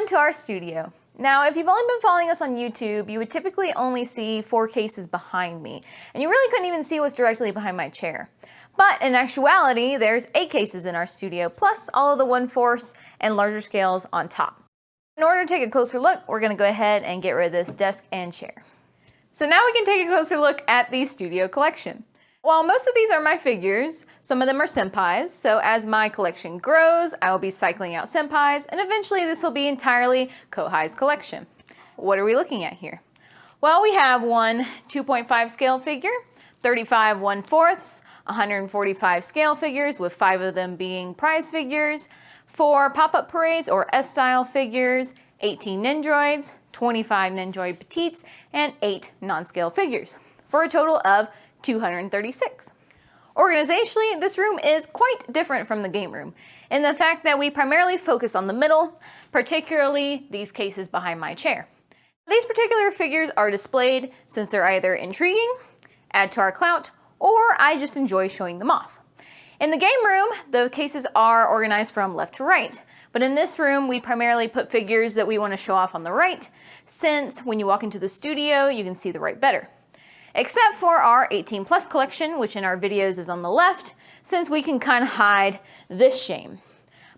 to our studio. Now, if you've only been following us on YouTube, you would typically only see 4 cases behind me, and you really couldn't even see what's directly behind my chair. But in actuality, there's 8 cases in our studio, plus all of the 1/4 and larger scales on top. In order to take a closer look, we're going to go ahead and get rid of this desk and chair. So now we can take a closer look at the studio collection. While most of these are my figures, some of them are senpais, so as my collection grows, I will be cycling out senpais, and eventually this will be entirely Kohai's collection. What are we looking at here? Well, we have one 2.5 scale figure, 35 1/4, 145 scale figures, with 5 of them being prize figures, 4 pop-up parades or S-style figures, 18 Nendroids, 25 Nendroid petites, and 8 non-scale figures, for a total of 236. Organizationally, this room is quite different from the game room in the fact that we primarily focus on the middle, particularly these cases behind my chair. These particular figures are displayed since they're either intriguing, add to our clout, or I just enjoy showing them off. In the game room, the cases are organized from left to right, but in this room, we primarily put figures that we want to show off on the right, since when you walk into the studio, you can see the right better. Except for our 18+ collection, which in our videos is on the left, since we can kind of hide this shame.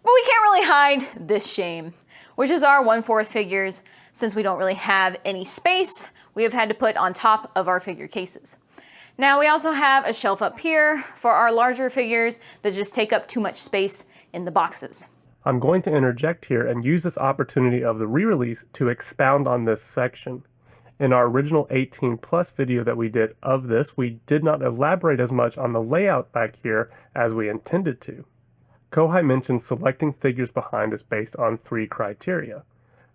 But we can't really hide this shame, which is our 1/4 figures. Since we don't really have any space, we have had to put on top of our figure cases. Now we also have a shelf up here for our larger figures that just take up too much space in the boxes. I'm going to interject here and use this opportunity of the re-release to expound on this section. In our original 18+ video that we did of this, we did not elaborate as much on the layout back here as we intended to. Kohai mentioned selecting figures behind us based on 3 criteria: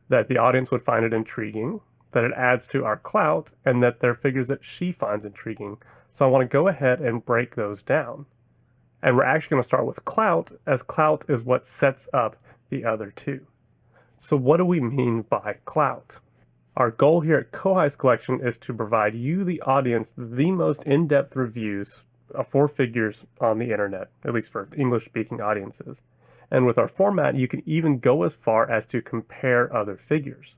that the audience would find it intriguing, that it adds to our clout, and that they're figures that she finds intriguing. So I want to go ahead and break those down. And we're actually going to start with clout, as clout is what sets up the other 2. So what do we mean by clout? Our goal here at Kohai's collection is to provide you, the audience, the most in-depth reviews for figures on the internet, at least for English-speaking audiences. And with our format, you can even go as far as to compare other figures.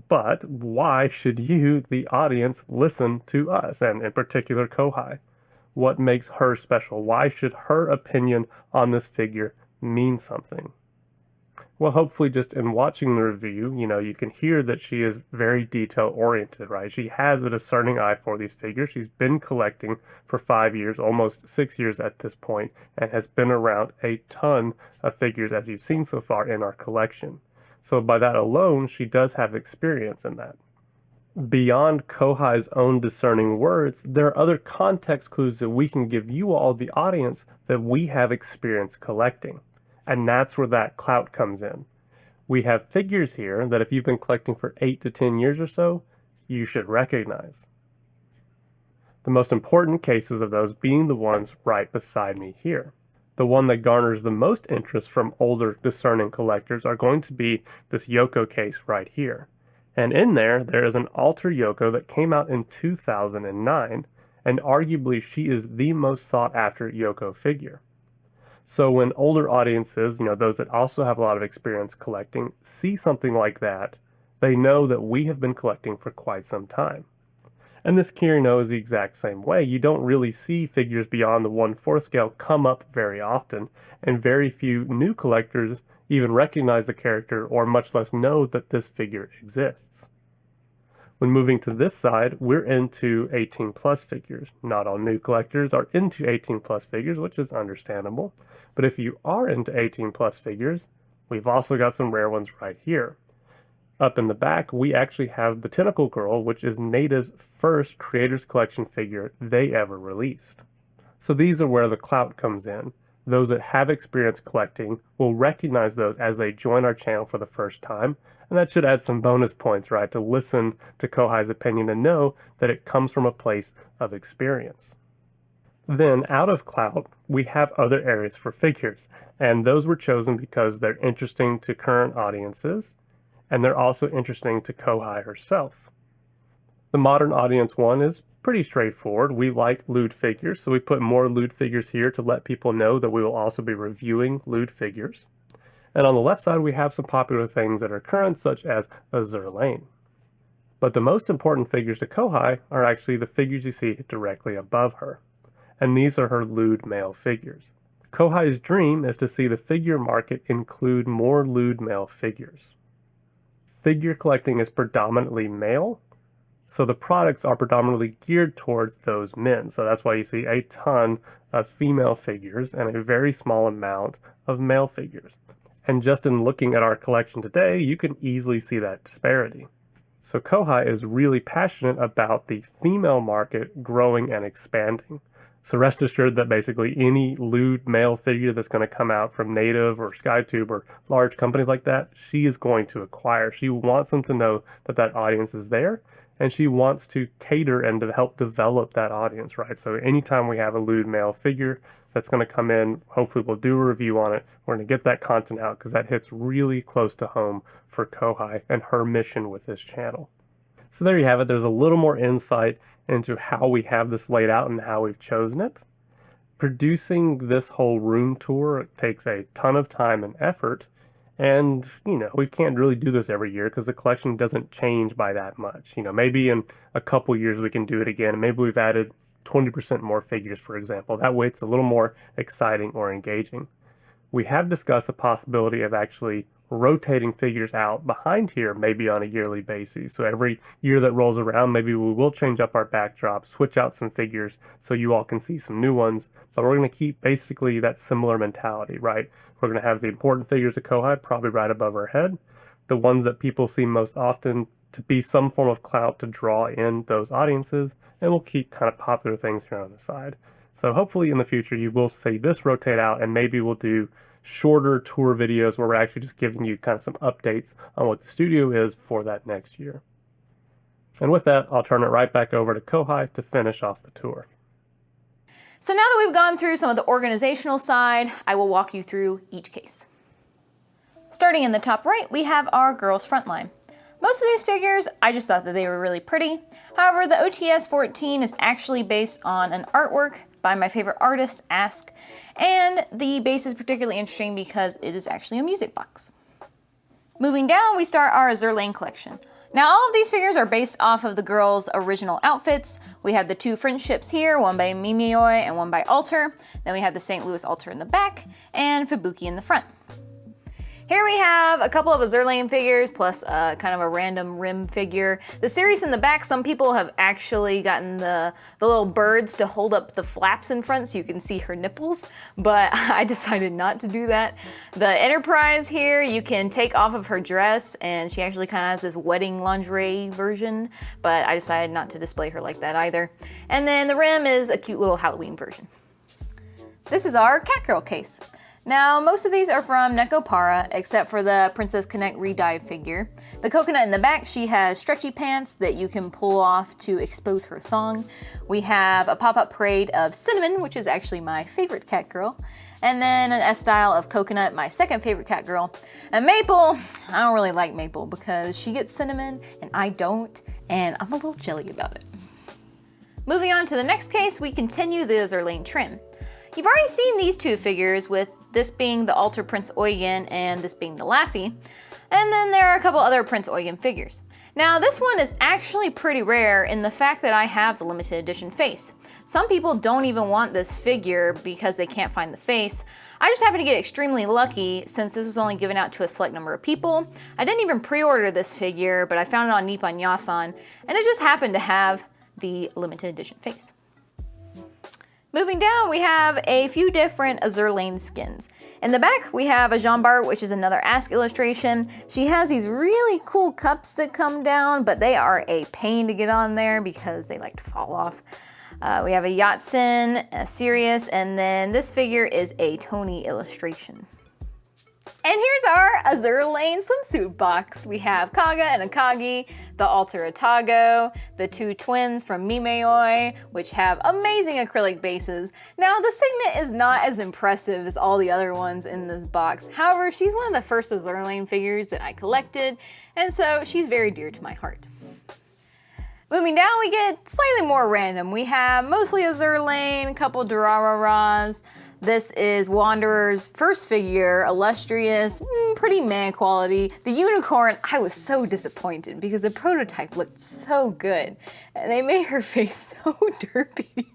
But why should you, the audience, listen to us, and in particular Kohai? What makes her special? Why should her opinion on this figure mean something? Well, hopefully just in watching the review, you can hear that she is very detail-oriented, right? She has a discerning eye for these figures. She's been collecting for 5 years, almost 6 years at this point, and has been around a ton of figures, as you've seen so far in our collection. So by that alone, she does have experience in that. Beyond Kohai's own discerning words, there are other context clues that we can give you all, the audience, that we have experience collecting. And that's where that clout comes in. We have figures here that if you've been collecting for 8 to 10 years or so, you should recognize. The most important cases of those being the ones right beside me here. The one that garners the most interest from older discerning collectors are going to be this Yoko case right here. And in there is an alter Yoko that came out in 2009, and arguably she is the most sought after Yoko figure. So when older audiences, those that also have a lot of experience collecting, see something like that, they know that we have been collecting for quite some time. And this Kirino is the exact same way. You don't really see figures beyond the 1/4 scale come up very often, and very few new collectors even recognize the character or much less know that this figure exists. When moving to this side, we're into 18+ figures. Not all new collectors are into 18+ figures, which is understandable. But if you are into 18+ figures, we've also got some rare ones right here. Up in the back, we actually have the Tentacle Girl, which is Native's first Creators Collection figure they ever released. So these are where the clout comes in. Those that have experience collecting will recognize those as they join our channel for the first time, and that should add some bonus points, right, to listen to Kohai's opinion and know that it comes from a place of experience. Then, out of clout, we have other areas for figures, and those were chosen because they're interesting to current audiences, and they're also interesting to Kohai herself. The modern audience one is pretty straightforward. We like lewd figures, so we put more lewd figures here to let people know that we will also be reviewing lewd figures. And on the left side, we have some popular things that are current, such as Azur Lane. But the most important figures to Kohai are actually the figures you see directly above her. And these are her lewd male figures. Kohai's dream is to see the figure market include more lewd male figures. Figure collecting is predominantly male, so the products are predominantly geared towards those men. So that's why you see a ton of female figures and a very small amount of male figures. And just in looking at our collection today, you can easily see that disparity. So Kohai is really passionate about the female market growing and expanding. So rest assured that basically any lewd male figure that's going to come out from Native or SkyTube or large companies like that, she is going to acquire. She wants them to know that that audience is there, and she wants to cater and to help develop that audience, right? So anytime we have a lewd male figure that's going to come in, hopefully we'll do a review on it. We're going to get that content out because that hits really close to home for Kohai and her mission with this channel. So there you have it. There's a little more insight into how we have this laid out and how we've chosen it. Producing this whole room tour takes a ton of time and effort. And, we can't really do this every year because the collection doesn't change by that much. Maybe in a couple years we can do it again. And maybe we've added 20% more figures, for example. That way it's a little more exciting or engaging. We have discussed the possibility of actually rotating figures out behind here, maybe on a yearly basis. So every year that rolls around, maybe we will change up our backdrop, switch out some figures so you all can see some new ones. But we're going to keep basically that similar mentality, right? We're going to have the important figures of Kohai probably right above our head. The ones that people see most often to be some form of clout to draw in those audiences. And we'll keep kind of popular things here on the side. So hopefully in the future you will see this rotate out, and maybe we'll do shorter tour videos where we're actually just giving you kind of some updates on what the studio is for that next year. And with that, I'll turn it right back over to Kohai to finish off the tour. So now that we've gone through some of the organizational side, I will walk you through each case. Starting in the top right, we have our girls frontline. Most of these figures, I just thought that they were really pretty. However, the OTS 14 is actually based on an artwork by my favorite artist, Ask, and the base is particularly interesting because it is actually a music box. Moving down, we start our Azur Lane collection. Now, all of these figures are based off of the girls' original outfits. We have the two friendships here, one by Mimeoi and one by Alter. Then we have the St. Louis Alter in the back and Fubuki in the front. Here we have a couple of Azur Lane figures plus kind of a random rim figure. The series in the back, some people have actually gotten the little birds to hold up the flaps in front so you can see her nipples, but I decided not to do that. The Enterprise here, you can take off of her dress, and she actually kind of has this wedding lingerie version, but I decided not to display her like that either. And then the rim is a cute little Halloween version. This is our Catgirl case. Now, most of these are from Nekopara, except for the Princess Connect Redive figure. The coconut in the back, she has stretchy pants that you can pull off to expose her thong. We have a pop-up parade of Cinnamon, which is actually my favorite Catgirl. And then an S-style of Coconut, my second favorite Catgirl. And Maple, I don't really like Maple because she gets cinnamon and I don't, and I'm a little jelly about it. Moving on to the next case, we continue the Azur Lane trim. You've already seen these two figures, with this being the Alter Prince Eugen and this being the Laffy. And then there are a couple other Prince Eugen figures. Now, this one is actually pretty rare in the fact that I have the limited edition face. Some people don't even want this figure because they can't find the face. I just happened to get extremely lucky since this was only given out to a select number of people. I didn't even pre-order this figure, but I found it on Nippon Yasan, and it just happened to have the limited edition face. Moving down, we have a few different Azur Lane skins. In the back, we have a Jean Bart, which is another Ask illustration. She has these really cool cups that come down, but they are a pain to get on there because they like to fall off. We have a Yatsen, a Sirius, and then this figure is a Tony illustration. And here's our Azur Lane swimsuit box. We have Kaga and Akagi, the Alter Atago, the two twins from Mimeoi, which have amazing acrylic bases. Now, the Signet is not as impressive as all the other ones in this box. However, she's one of the first Azur Lane figures that I collected, and so she's very dear to my heart. Moving down, we get slightly more random. We have mostly a Zerlane, a couple Durararas. This is Wanderer's first figure, illustrious, pretty meh quality. The unicorn, I was so disappointed because the prototype looked so good. And they made her face so derpy.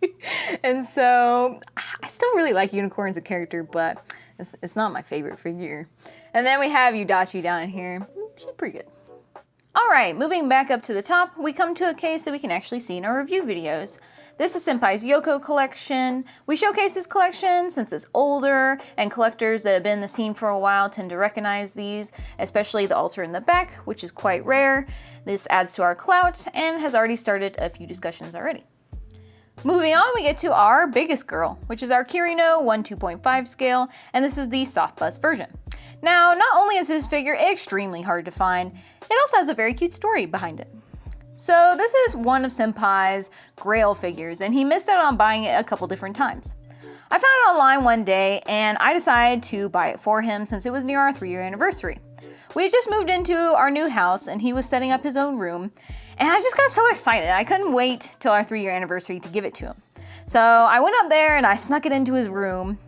And so, I still really like unicorns as a character, but it's not my favorite figure. And then we have Yudachi down here. She's pretty good. All right, moving back up to the top, we come to a case that we can actually see in our review videos. This is Senpai's Yoko collection. We showcase this collection since it's older, and collectors that have been in the scene for a while tend to recognize these, especially the altar in the back, which is quite rare. This adds to our clout and has already started a few discussions already. Moving on, we get to our biggest girl, which is our Kirino 1/2.5 scale, and this is the soft bust version. Now, not only is this figure extremely hard to find, it also has a very cute story behind it. So this is one of Senpai's grail figures, and he missed out on buying it a couple different times. I found it online one day, and I decided to buy it for him since it was near our 3-year anniversary. We had just moved into our new house, and he was setting up his own room, and I just got so excited. I couldn't wait till our 3-year anniversary to give it to him. So I went up there and I snuck it into his room.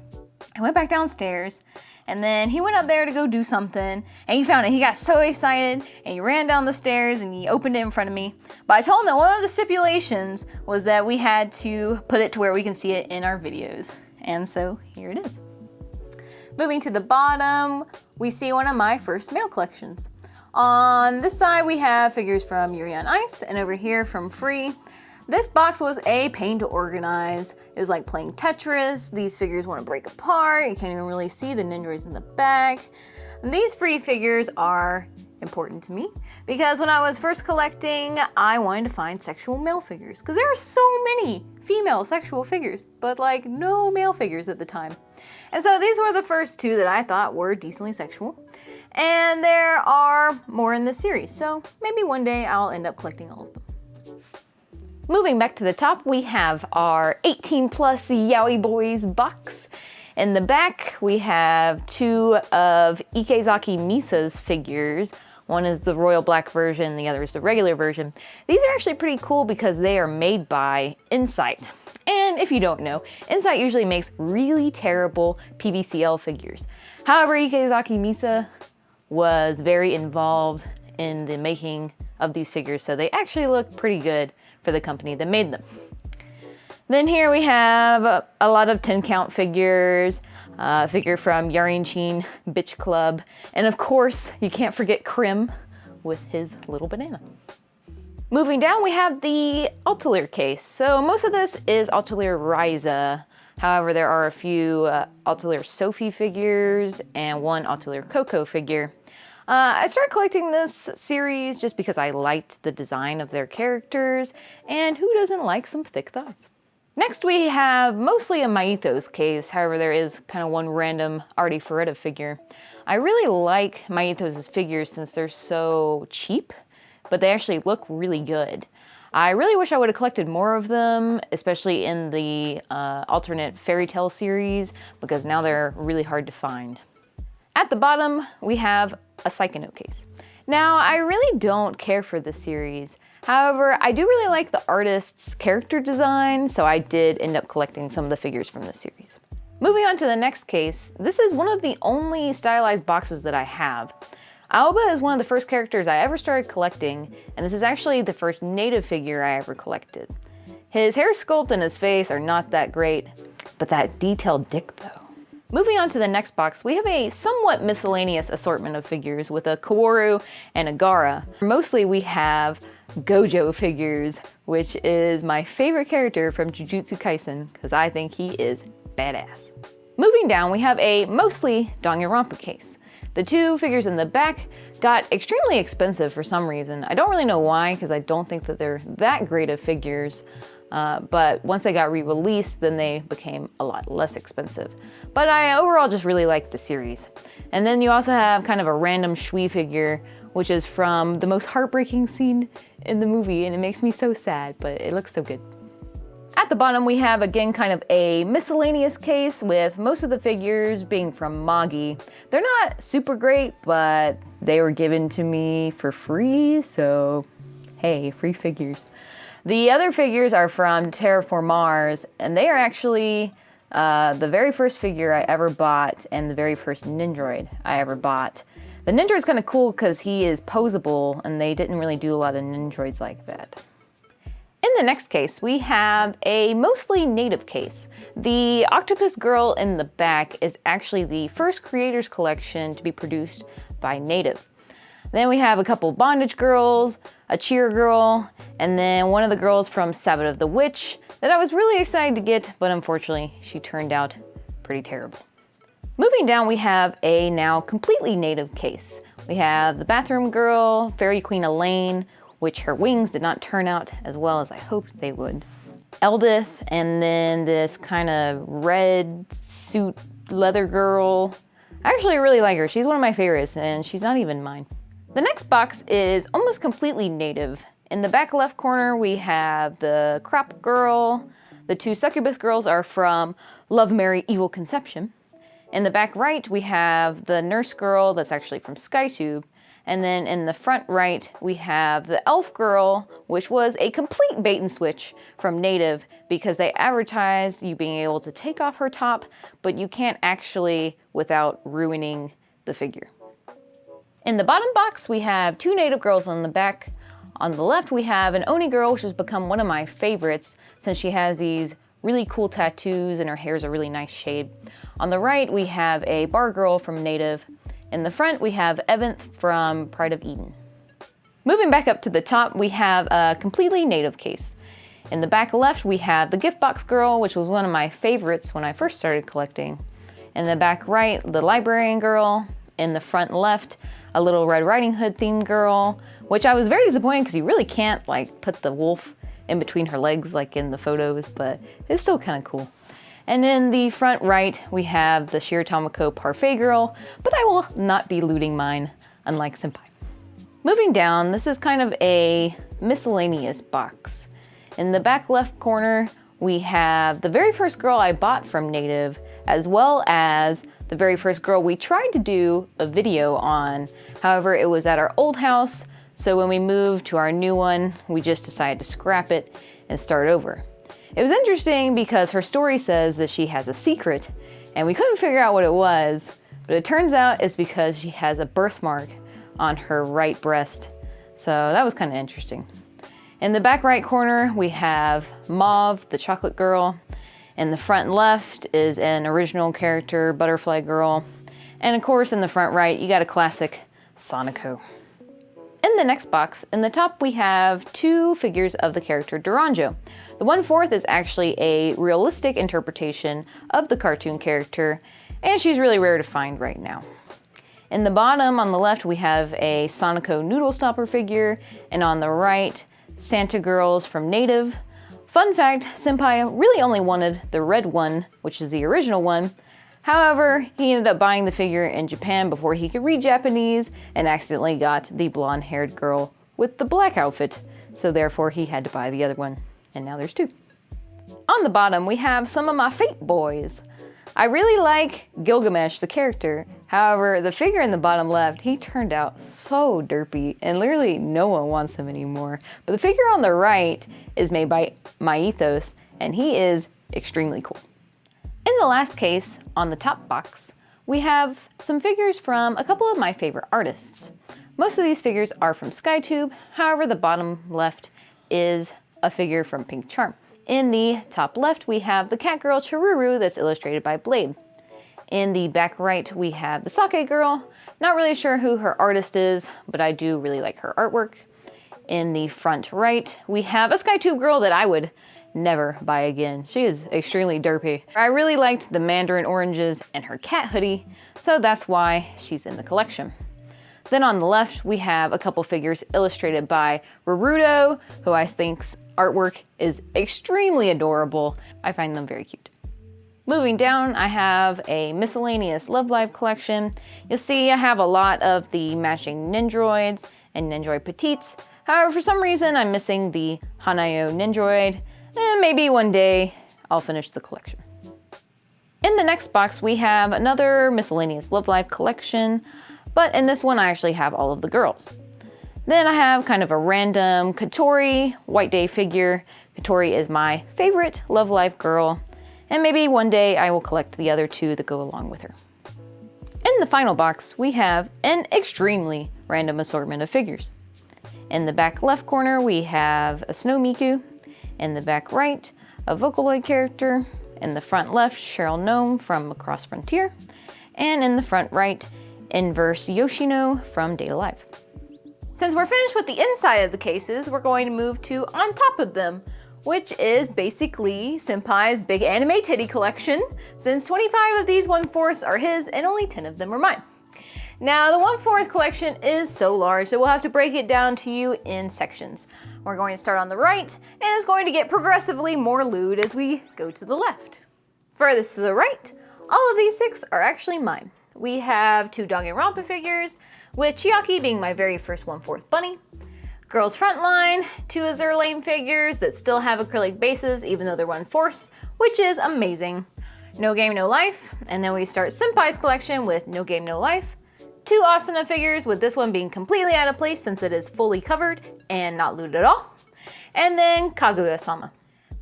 I went back downstairs, and then he went up there to go do something, and he found it. He got so excited, and he ran down the stairs, and he opened it in front of me. But I told him that one of the stipulations was that we had to put it to where we can see it in our videos. And so here it is. Moving to the bottom, we see one of my first mail collections. On this side, we have figures from Yuri on Ice, and over here from Free. This box was a pain to organize. It was like playing Tetris. These figures want to break apart. You can't even really see the Nindroids in the back. And these Free figures are important to me because when I was first collecting, I wanted to find sexual male figures because there are so many female sexual figures, but like no male figures at the time. And so these were the first two that I thought were decently sexual. And there are more in this series, so maybe one day I'll end up collecting all of them. Moving back to the top, we have our 18 plus Yaoi Boys box. In the back, we have two of Ikezaki Misa's figures. One is the royal black version, the other is the regular version. These are actually pretty cool because they are made by Insight. And if you don't know, Insight usually makes really terrible PVCL figures. However, Ikezaki Misa was very involved in the making of these figures, so they actually look pretty good for the company that made them. Then here we have a lot of 10 count figures, a figure from Yarinchin Bitch Club, and of course, you can't forget Krim with his little banana. Moving down, we have the Altalir case. So most of this is Altalir Ryza. However, there are a few Altalir Sophie figures and one Altalir Coco figure. I started collecting this series just because I liked the design of their characters, and who doesn't like some thick thighs? Next we have mostly a Maithos case, however there is kind of one random Artie Ferretta figure. I really like Maithos' figures since they're so cheap, but they actually look really good. I really wish I would have collected more of them, especially in the alternate fairy tale series, because now they're really hard to find. At the bottom, we have a Psychonaut case. Now, I really don't care for this series. However, I do really like the artist's character design, so I did end up collecting some of the figures from this series. Moving on to the next case, this is one of the only stylized boxes that I have. Aoba is one of the first characters I ever started collecting, and this is actually the first native figure I ever collected. His hair sculpt and his face are not that great, but that detailed dick though. Moving on to the next box, we have a somewhat miscellaneous assortment of figures with a Kaworu and a Gara. Mostly we have Gojo figures, which is my favorite character from Jujutsu Kaisen because I think he is badass. Moving down, we have a mostly Danganronpa case. The two figures in the back got extremely expensive for some reason. I don't really know why because I don't think that they're that great of figures. But once they got re-released, then they became a lot less expensive. But I overall just really like the series. And then you also have kind of a random Shui figure, which is from the most heartbreaking scene in the movie, and it makes me so sad, but it looks so good. At the bottom, we have, again, kind of a miscellaneous case with most of the figures being from Magi. They're not super great, but they were given to me for free, so Hey, free figures. The other figures are from Terraform Mars, and they are actually the very first figure I ever bought and the very first Nindroid I ever bought. The Nindroid's kind of cool because he is posable, and they didn't really do a lot of Nindroids like that. In the next case, we have a mostly native case. The octopus girl in the back is actually the first creators collection to be produced by Native. Then we have a couple bondage girls, a cheer girl, and then one of the girls from Sabbath of the Witch that I was really excited to get, but unfortunately she turned out pretty terrible. Moving down, we have a now completely native case. We have the bathroom girl, Fairy Queen Elaine, which her wings did not turn out as well as I hoped they would. Eldith, and then this kind of red suit leather girl. I actually really like her. She's one of my favorites, and she's not even mine. The next box is almost completely native. In the back left corner, we have the crop girl. The two succubus girls are from Love, Mary, Evil Conception. In the back right, we have the nurse girl that's actually from SkyTube. And then in the front right, we have the elf girl, which was a complete bait and switch from Native because they advertised you being able to take off her top, but you can't actually without ruining the figure. In the bottom box, we have two native girls on the back. On the left, we have an Oni girl, which has become one of my favorites since she has these really cool tattoos and her hair is a really nice shade. On the right, we have a bar girl from Native. In the front, we have Evanth from Pride of Eden. Moving back up to the top, we have a completely native case. In the back left, we have the gift box girl, which was one of my favorites when I first started collecting. In the back right, the librarian girl. In the front left, a little Red Riding Hood themed girl, which I was very disappointed because you really can't like put the wolf in between her legs like in the photos, but it's still kind of cool. And in the front right, we have the Shir Tomoko Parfait girl, but I will not be looting mine, unlike Senpai. Moving down, this is kind of a miscellaneous box. In the back left corner, we have the very first girl I bought from Native, as well as the very first girl we tried to do a video on. However, it was at our old house, so when we moved to our new one, we just decided to scrap it and start over. It was interesting because her story says that she has a secret, and we couldn't figure out what it was, but it turns out it's because she has a birthmark on her right breast. So that was kind of interesting. In the back right corner, we have Mauve, the chocolate girl. In the front left is an original character, Butterfly Girl. And of course, in the front right, you got a classic Sonico. In the next box, in the top, we have two figures of the character Duranjo. The 1/4 is actually a realistic interpretation of the cartoon character, and she's really rare to find right now. In the bottom, on the left, we have a Sonico Noodle Stopper figure, and on the right, Santa Girls from Native. Fun fact, Senpai really only wanted the red one, which is the original one. However, he ended up buying the figure in Japan before he could read Japanese and accidentally got the blonde-haired girl with the black outfit. So therefore, he had to buy the other one, and now there's two. On the bottom, we have some of my Fate boys. I really like Gilgamesh, the character. However, the figure in the bottom left, he turned out so derpy, and literally no one wants him anymore. But the figure on the right is made by Myethos, and he is extremely cool. In the last case, on the top box, we have some figures from a couple of my favorite artists. Most of these figures are from SkyTube, however, the bottom left is a figure from Pink Charm. In the top left, we have the cat girl Chiruru that's illustrated by Blade. In the back right, we have the Sake girl. Not really sure who her artist is, but I do really like her artwork. In the front right, we have a SkyTube girl that I would never buy again. She is extremely derpy. I really liked the mandarin oranges and her cat hoodie, so that's why she's in the collection. Then on the left, we have a couple figures illustrated by Raruto, who I think's artwork is extremely adorable. I find them very cute. Moving down, I have a miscellaneous Love Live collection. You'll see I have a lot of the matching Nindroids and Nindroid Petites. However, for some reason, I'm missing the Hanayo Nindroid, and maybe one day I'll finish the collection. In the next box, we have another miscellaneous Love Live collection, but in this one, I actually have all of the girls. Then I have kind of a random Katori White Day figure. Katori is my favorite Love Life girl, and maybe one day I will collect the other two that go along with her. In the final box, we have an extremely random assortment of figures. In the back left corner, we have a Snow Miku. In the back right, a Vocaloid character. In the front left, Cheryl Gnome from Across Frontier. And in the front right, Inverse Yoshino from Data Live. Since we're finished with the inside of the cases, we're going to move to on top of them, which is basically Senpai's big anime titty collection, since 25 of these 1/4 are his and only 10 of them are mine. Now, the 1/4 collection is so large that we'll have to break it down to you in sections. We're going to start on the right, and it's going to get progressively more lewd as we go to the left. Furthest to the right, all of these 6 are actually mine. We have 2 Danganronpa figures, with Chiaki being my very first 1/4 bunny. Girls Frontline, 2 Azur figures that still have acrylic bases even though they're 1/4, which is amazing. No Game No Life, and then we start Senpai's collection with No Game No Life. 2 Asuna figures, with this one being completely out of place since it is fully covered and not looted at all. And then Kaguya-sama.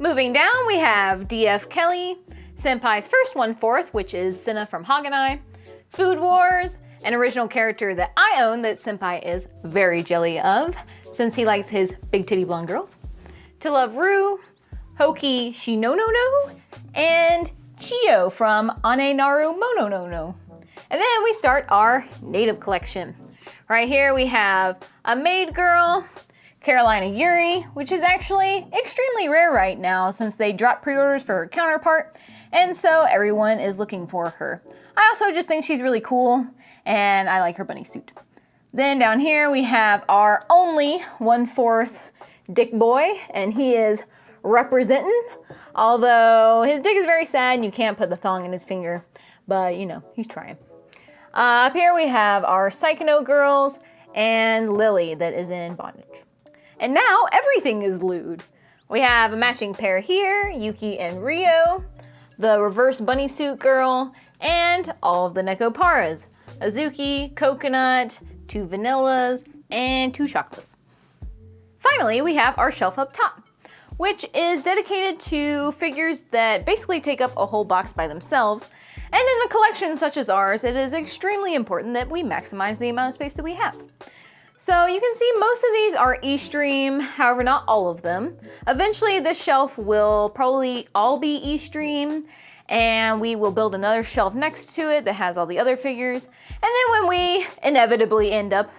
Moving down, we have DF Kelly, Senpai's first 1/4, which is Senna from Haganai, Food Wars, an original character that I own that Senpai is very jelly of, since he likes his big titty blonde girls. To Love Ru, Hoki Shinonono, and Chio from Ane Naru Mononono. And then we start our native collection. Right here we have a maid girl, Carolina Yuri, which is actually extremely rare right now since they dropped pre-orders for her counterpart, and so everyone is looking for her. I also just think she's really cool, and I like her bunny suit. Then down here we have our only 1/4 dick boy, and he is representing, although his dick is very sad and you can't put the thong in his finger, but you know, he's trying. Up here we have our Psychono girls and Lily that is in bondage. And now everything is lewd. We have a matching pair here, Yuki and Rio, the reverse bunny suit girl, and all of the Nekoparas, Azuki, Coconut, 2 Vanillas, and 2 Chocolates. Finally, we have our shelf up top, which is dedicated to figures that basically take up a whole box by themselves. And in a collection such as ours, it is extremely important that we maximize the amount of space that we have. So you can see most of these are E-Stream, however not all of them. Eventually this shelf will probably all be E-Stream, and we will build another shelf next to it that has all the other figures. And then when we inevitably end up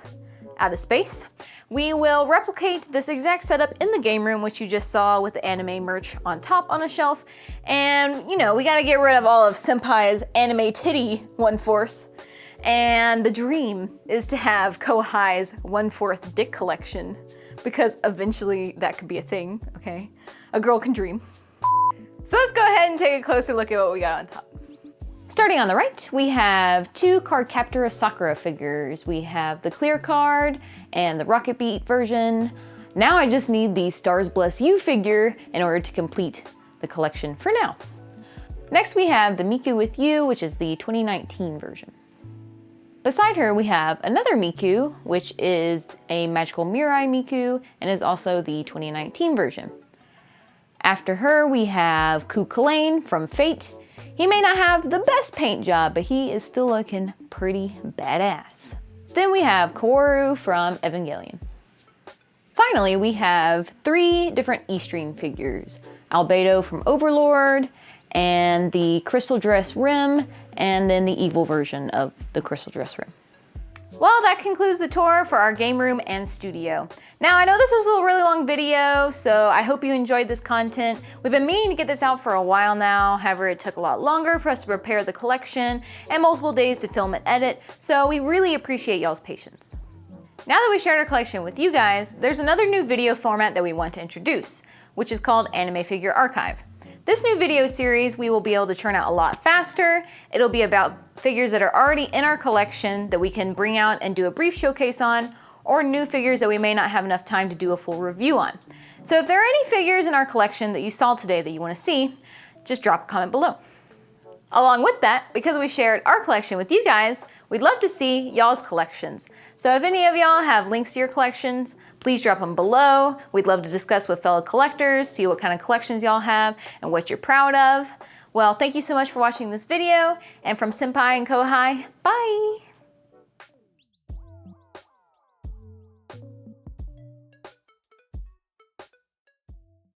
out of space, we will replicate this exact setup in the game room, which you just saw with the anime merch on top on a shelf. And you know, we gotta get rid of all of Senpai's anime titty 1/4. And the dream is to have Kohai's 1/4 dick collection, because eventually that could be a thing, okay? A girl can dream. So let's go ahead and take a closer look at what we got on top. Starting on the right, we have 2 Cardcaptor Sakura figures. We have the clear card and the Rocket Beat version. Now I just need the Stars Bless You figure in order to complete the collection for now. Next we have the Miku with You, which is the 2019 version. Beside her we have another Miku, which is a Magical Mirai Miku and is also the 2019 version. After her we have Kukulane from Fate. He may not have the best paint job, but he is still looking pretty badass. Then we have Kaworu from Evangelion. Finally, we have 3 different E-Stream figures. Albedo from Overlord, and the Crystal Dress Rim, and then the evil version of the Crystal Dress Rim. Well, that concludes the tour for our game room and studio. Now, I know this was a really long video, so I hope you enjoyed this content. We've been meaning to get this out for a while now, however, it took a lot longer for us to prepare the collection and multiple days to film and edit, so we really appreciate y'all's patience. Now that we shared our collection with you guys, there's another new video format that we want to introduce, which is called Anime Figure Archive. This new video series, we will be able to churn out a lot faster. It'll be about figures that are already in our collection that we can bring out and do a brief showcase on, or new figures that we may not have enough time to do a full review on. So if there are any figures in our collection that you saw today that you want to see, just drop a comment below. Along with that, because we shared our collection with you guys, we'd love to see y'all's collections. So if any of y'all have links to your collections, please drop them below. We'd love to discuss with fellow collectors, see what kind of collections y'all have and what you're proud of. Well, thank you so much for watching this video, and from Senpai and Kohai, bye!